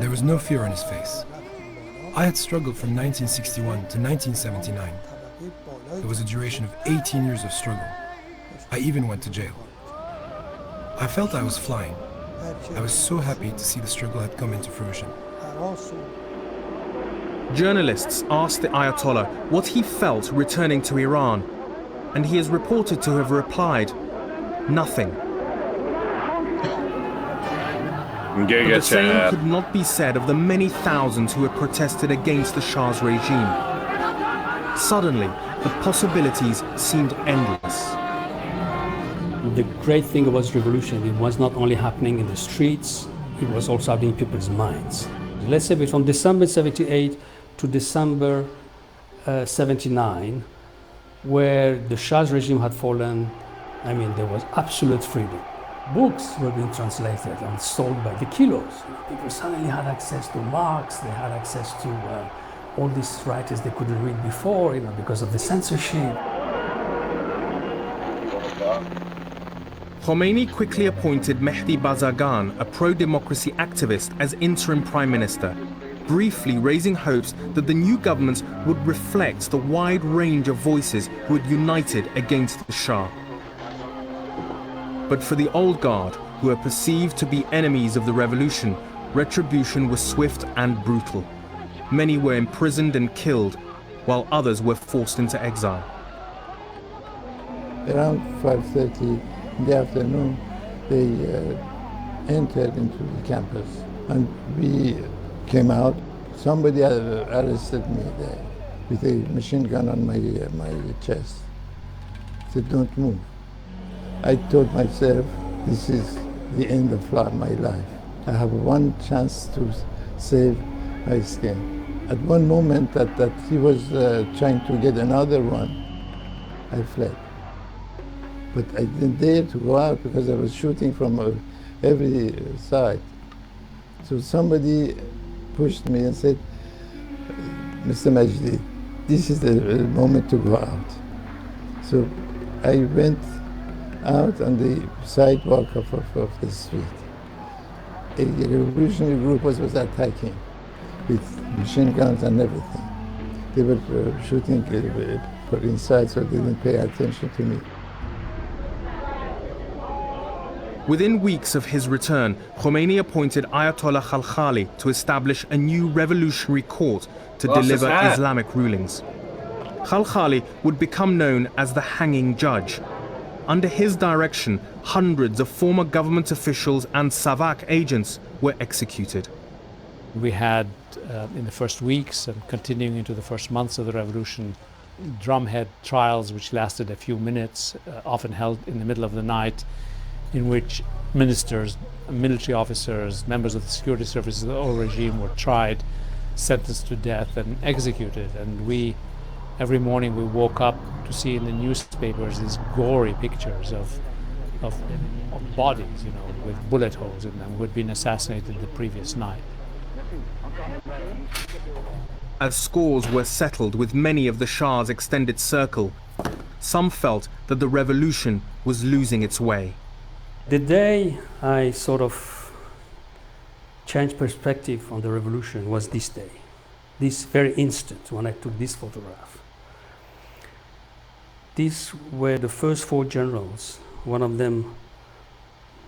There was no fear on his face. I had struggled from 1961 to 1979. It was a duration of 18 years of struggle. I even went to jail. I felt I was flying. I was so happy to see the struggle had come into fruition. Journalists asked the Ayatollah what he felt returning to Iran, and he is reported to have replied, "Nothing." But the same could not be said of the many thousands who had protested against the Shah's regime. Suddenly, the possibilities seemed endless. The great thing about revolution, it was not only happening in the streets, it was also happening in people's minds. Let's say from December 78 to December 79, where the Shah's regime had fallen, I mean, there was absolute freedom. Books were being translated and sold by the kilos. People suddenly had access to Marx, they had access to all these writers they couldn't read before, because of the censorship. Khomeini quickly appointed Mehdi Bazargan, a pro-democracy activist, as interim prime minister, briefly raising hopes that the new government would reflect the wide range of voices who had united against the Shah. But for the old guard, who were perceived to be enemies of the revolution, retribution was swift and brutal. Many were imprisoned and killed, while others were forced into exile. Around 5:30 in the afternoon, they entered into the campus, and we came out. Somebody arrested me there with a machine gun on my chest. Said, "Don't move." I told myself, this is the end of my life. I have one chance to save my skin. At one moment that he was trying to get another one, I fled. But I didn't dare to go out because I was shooting from every side. So somebody pushed me and said, "Mr. Majdi, this is the moment to go out." So I went out on the sidewalk of the street. A revolutionary group was attacking with machine guns and everything. They were shooting from inside, so they didn't pay attention to me. Within weeks of his return, Khomeini appointed Ayatollah Khalkhali to establish a new revolutionary court to deliver Islamic rulings. Khalkhali would become known as the hanging judge. Under his direction, hundreds of former government officials and SAVAK agents were executed. We had, in the first weeks and continuing into the first months of the revolution, drumhead trials which lasted a few minutes, often held in the middle of the night, in which ministers, military officers, members of the security services of the old regime were tried, sentenced to death and executed. And every morning we woke up to see in the newspapers these gory pictures of bodies, with bullet holes in them, who had been assassinated the previous night. As scores were settled with many of the Shah's extended circle, some felt that the revolution was losing its way. The day I sort of changed perspective on the revolution was this day, this very instant when I took this photograph. These were the first four generals, one of them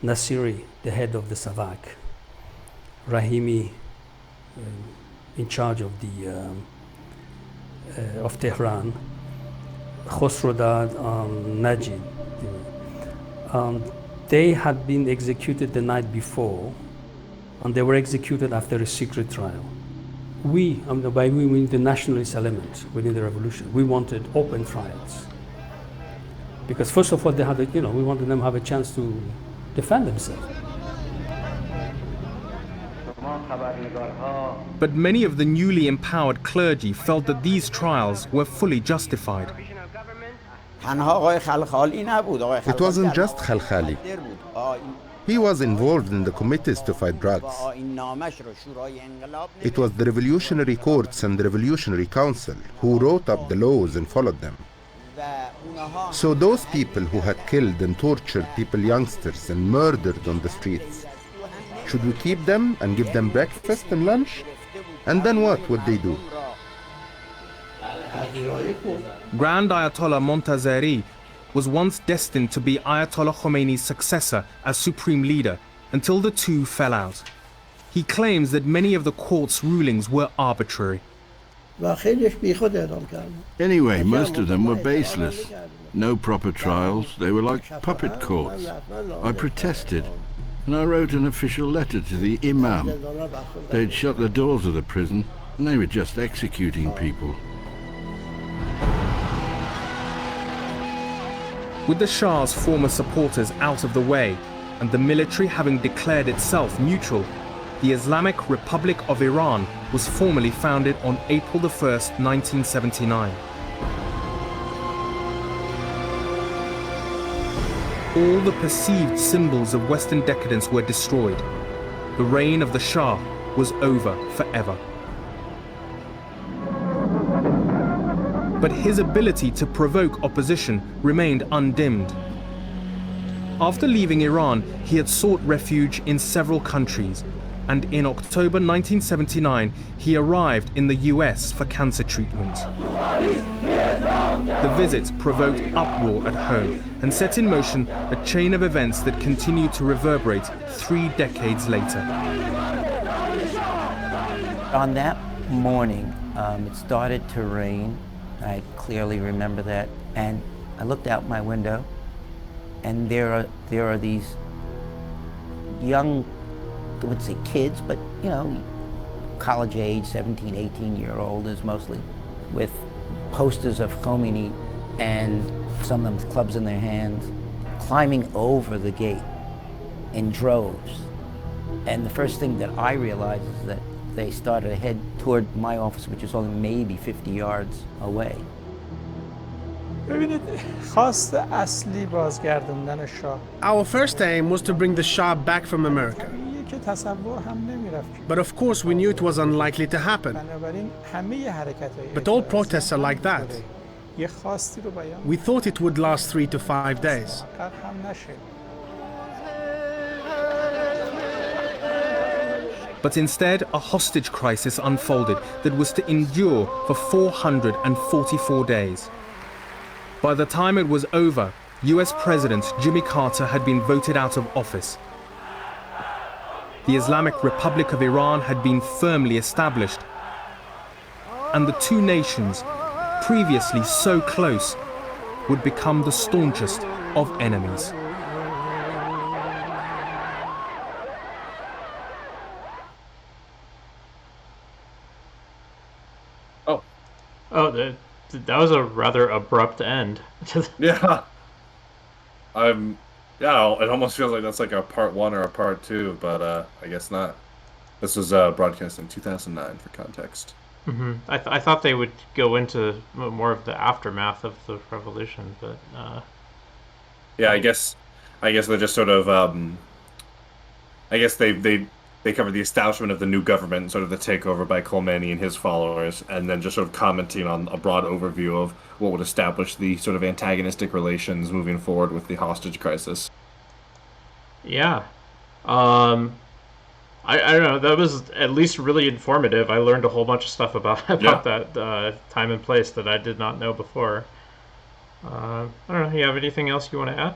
Nasiri, the head of the SAVAK, Rahimi, in charge of the of Tehran, Khosrodad, Najib. They had been executed the night before, and they were executed after a secret trial. By we mean the nationalist element within the revolution, we wanted open trials. Because first of all, they had, we wanted them to have a chance to defend themselves. But many of the newly empowered clergy felt that these trials were fully justified. It wasn't just Khalkhali. He was involved in the committees to fight drugs. It was the revolutionary courts and the revolutionary council who wrote up the laws and followed them. So those people who had killed and tortured people, youngsters, and murdered on the streets, should we keep them and give them breakfast and lunch? And then what would they do? Grand Ayatollah Montazeri was once destined to be Ayatollah Khomeini's successor as supreme leader until the two fell out. He claims that many of the court's rulings were arbitrary. Anyway, most of them were baseless. No proper trials. They were like puppet courts. I protested, and I wrote an official letter to the Imam. They'd shut the doors of the prison, and they were just executing people. With the Shah's former supporters out of the way, and the military having declared itself neutral, the Islamic Republic of Iran was formally founded on April 1st, 1979. All the perceived symbols of Western decadence were destroyed. The reign of the Shah was over forever. But his ability to provoke opposition remained undimmed. After leaving Iran, he had sought refuge in several countries, and in October 1979, he arrived in the US for cancer treatment. The visit provoked uproar at home and set in motion a chain of events that continued to reverberate 3 decades later. On that morning, it started to rain. I clearly remember that. And I looked out my window, and there are these young, I would say kids, but you know, college age, 17, 18-year-olds mostly, with posters of Khomeini and some of them with clubs in their hands, climbing over the gate in droves. And the first thing that I realized is that they started to head toward my office, which is only maybe 50 yards away. Our first aim was to bring the Shah back from America. But of course we knew it was unlikely to happen. But all protests are like that. We thought it would last 3 to 5 days. But instead, a hostage crisis unfolded that was to endure for 444 days. By the time it was over, US President Jimmy Carter had been voted out of office. The Islamic Republic of Iran had been firmly established, and the two nations, previously so close, would become the staunchest of enemies. Oh, that was a rather abrupt end. Yeah. Yeah, it almost feels like that's like a part 1 or a part 2, but I guess not. This was broadcast in 2009 for context. Mm-hmm. I thought they would go into more of the aftermath of the revolution, but yeah, I guess they're just sort of I guess they covered the establishment of the new government, sort of the takeover by Khomeini and his followers, and then just sort of commenting on a broad overview of what would establish the sort of antagonistic relations moving forward with the hostage crisis. Yeah. I don't know, that was at least really informative. I learned a whole bunch of stuff about that time and place that I did not know before. I don't know, you have anything else you want to add?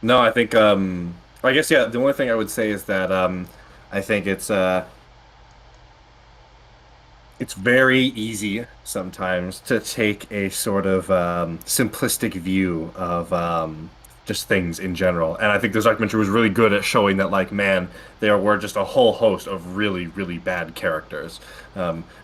No, I think I guess, yeah, the only thing I would say is that I think it's very easy sometimes to take a sort of simplistic view of just things in general. And I think this documentary was really good at showing that, like, man, there were just a whole host of really, really bad characters.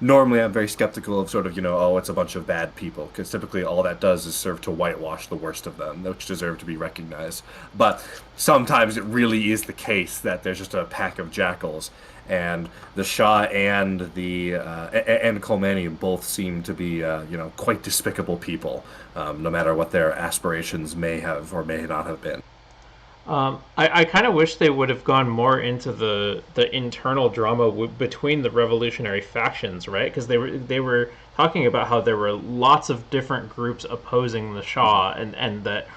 Normally, I'm very skeptical of sort of, oh, it's a bunch of bad people, because typically all that does is serve to whitewash the worst of them, which deserve to be recognized. But sometimes it really is the case that there's just a pack of jackals, and the Shah and and Khomeini both seem to be, quite despicable people, no matter what their aspirations may have or may not have been. I kind of wish they would have gone more into the internal drama between the revolutionary factions, right? Because they were talking about how there were lots of different groups opposing the Shah and that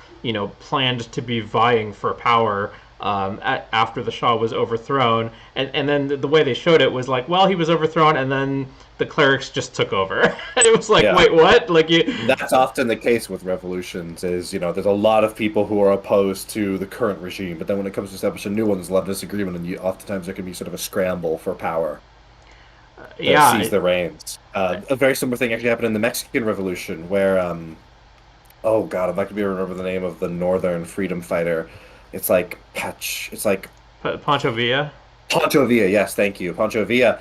planned to be vying for power after the Shah was overthrown, and then the way they showed it was like, well, he was overthrown, and then the clerics just took over. And it was like, wait, what? That's often the case with revolutions. Is there's a lot of people who are opposed to the current regime, but then when it comes to establishing new ones, there's a lot of disagreement, and oftentimes there can be sort of a scramble for power. Yeah, seize the reins. A very similar thing actually happened in the Mexican Revolution, where oh god, I'm not gonna be able to remember the name of the northern freedom fighter. It's like It's like Pancho Villa. Pancho Villa, yes, thank you. Pancho Villa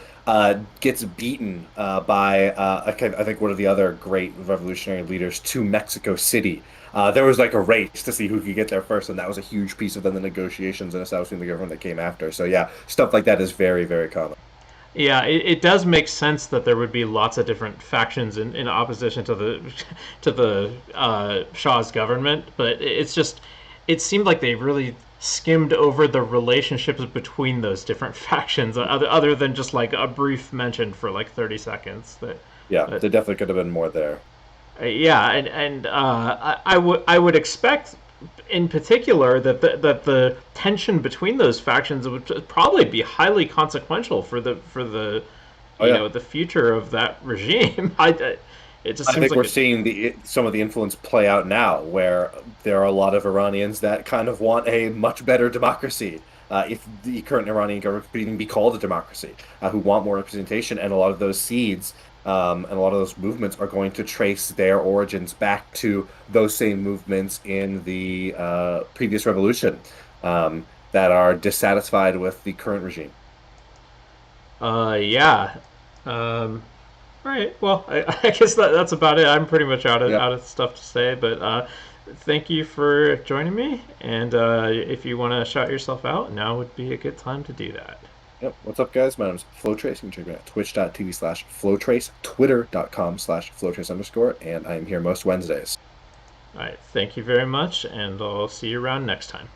gets beaten by I think one of the other great revolutionary leaders to Mexico City. There was like a race to see who could get there first, and that was a huge piece of then the negotiations and establishing the government that came after. So yeah, stuff like that is very, very common. Yeah, it does make sense that there would be lots of different factions in opposition to the Shah's government, but it seemed like they really skimmed over the relationships between those different factions, other than just like a brief mention for like 30 seconds. Yeah, there definitely could have been more there. Yeah, and I would expect in particular that the tension between those factions would probably be highly consequential for the the future of that regime. It just I seems think like we're seeing some of the influence play out now, where there are a lot of Iranians that kind of want a much better democracy. If the current Iranian government could even be called a democracy, who want more representation, and a lot of those seeds and a lot of those movements are going to trace their origins back to those same movements in the previous revolution that are dissatisfied with the current regime. Yeah. All right. Well, I guess that's about it. I'm pretty much out of stuff to say, but thank you for joining me. And if you want to shout yourself out, now would be a good time to do that. Yep. What's up, guys? My name is Flowtrace. You can check me out at twitch.tv/Flowtrace, twitter.com/Flowtrace_, and I am here most Wednesdays. All right. Thank you very much, and I'll see you around next time.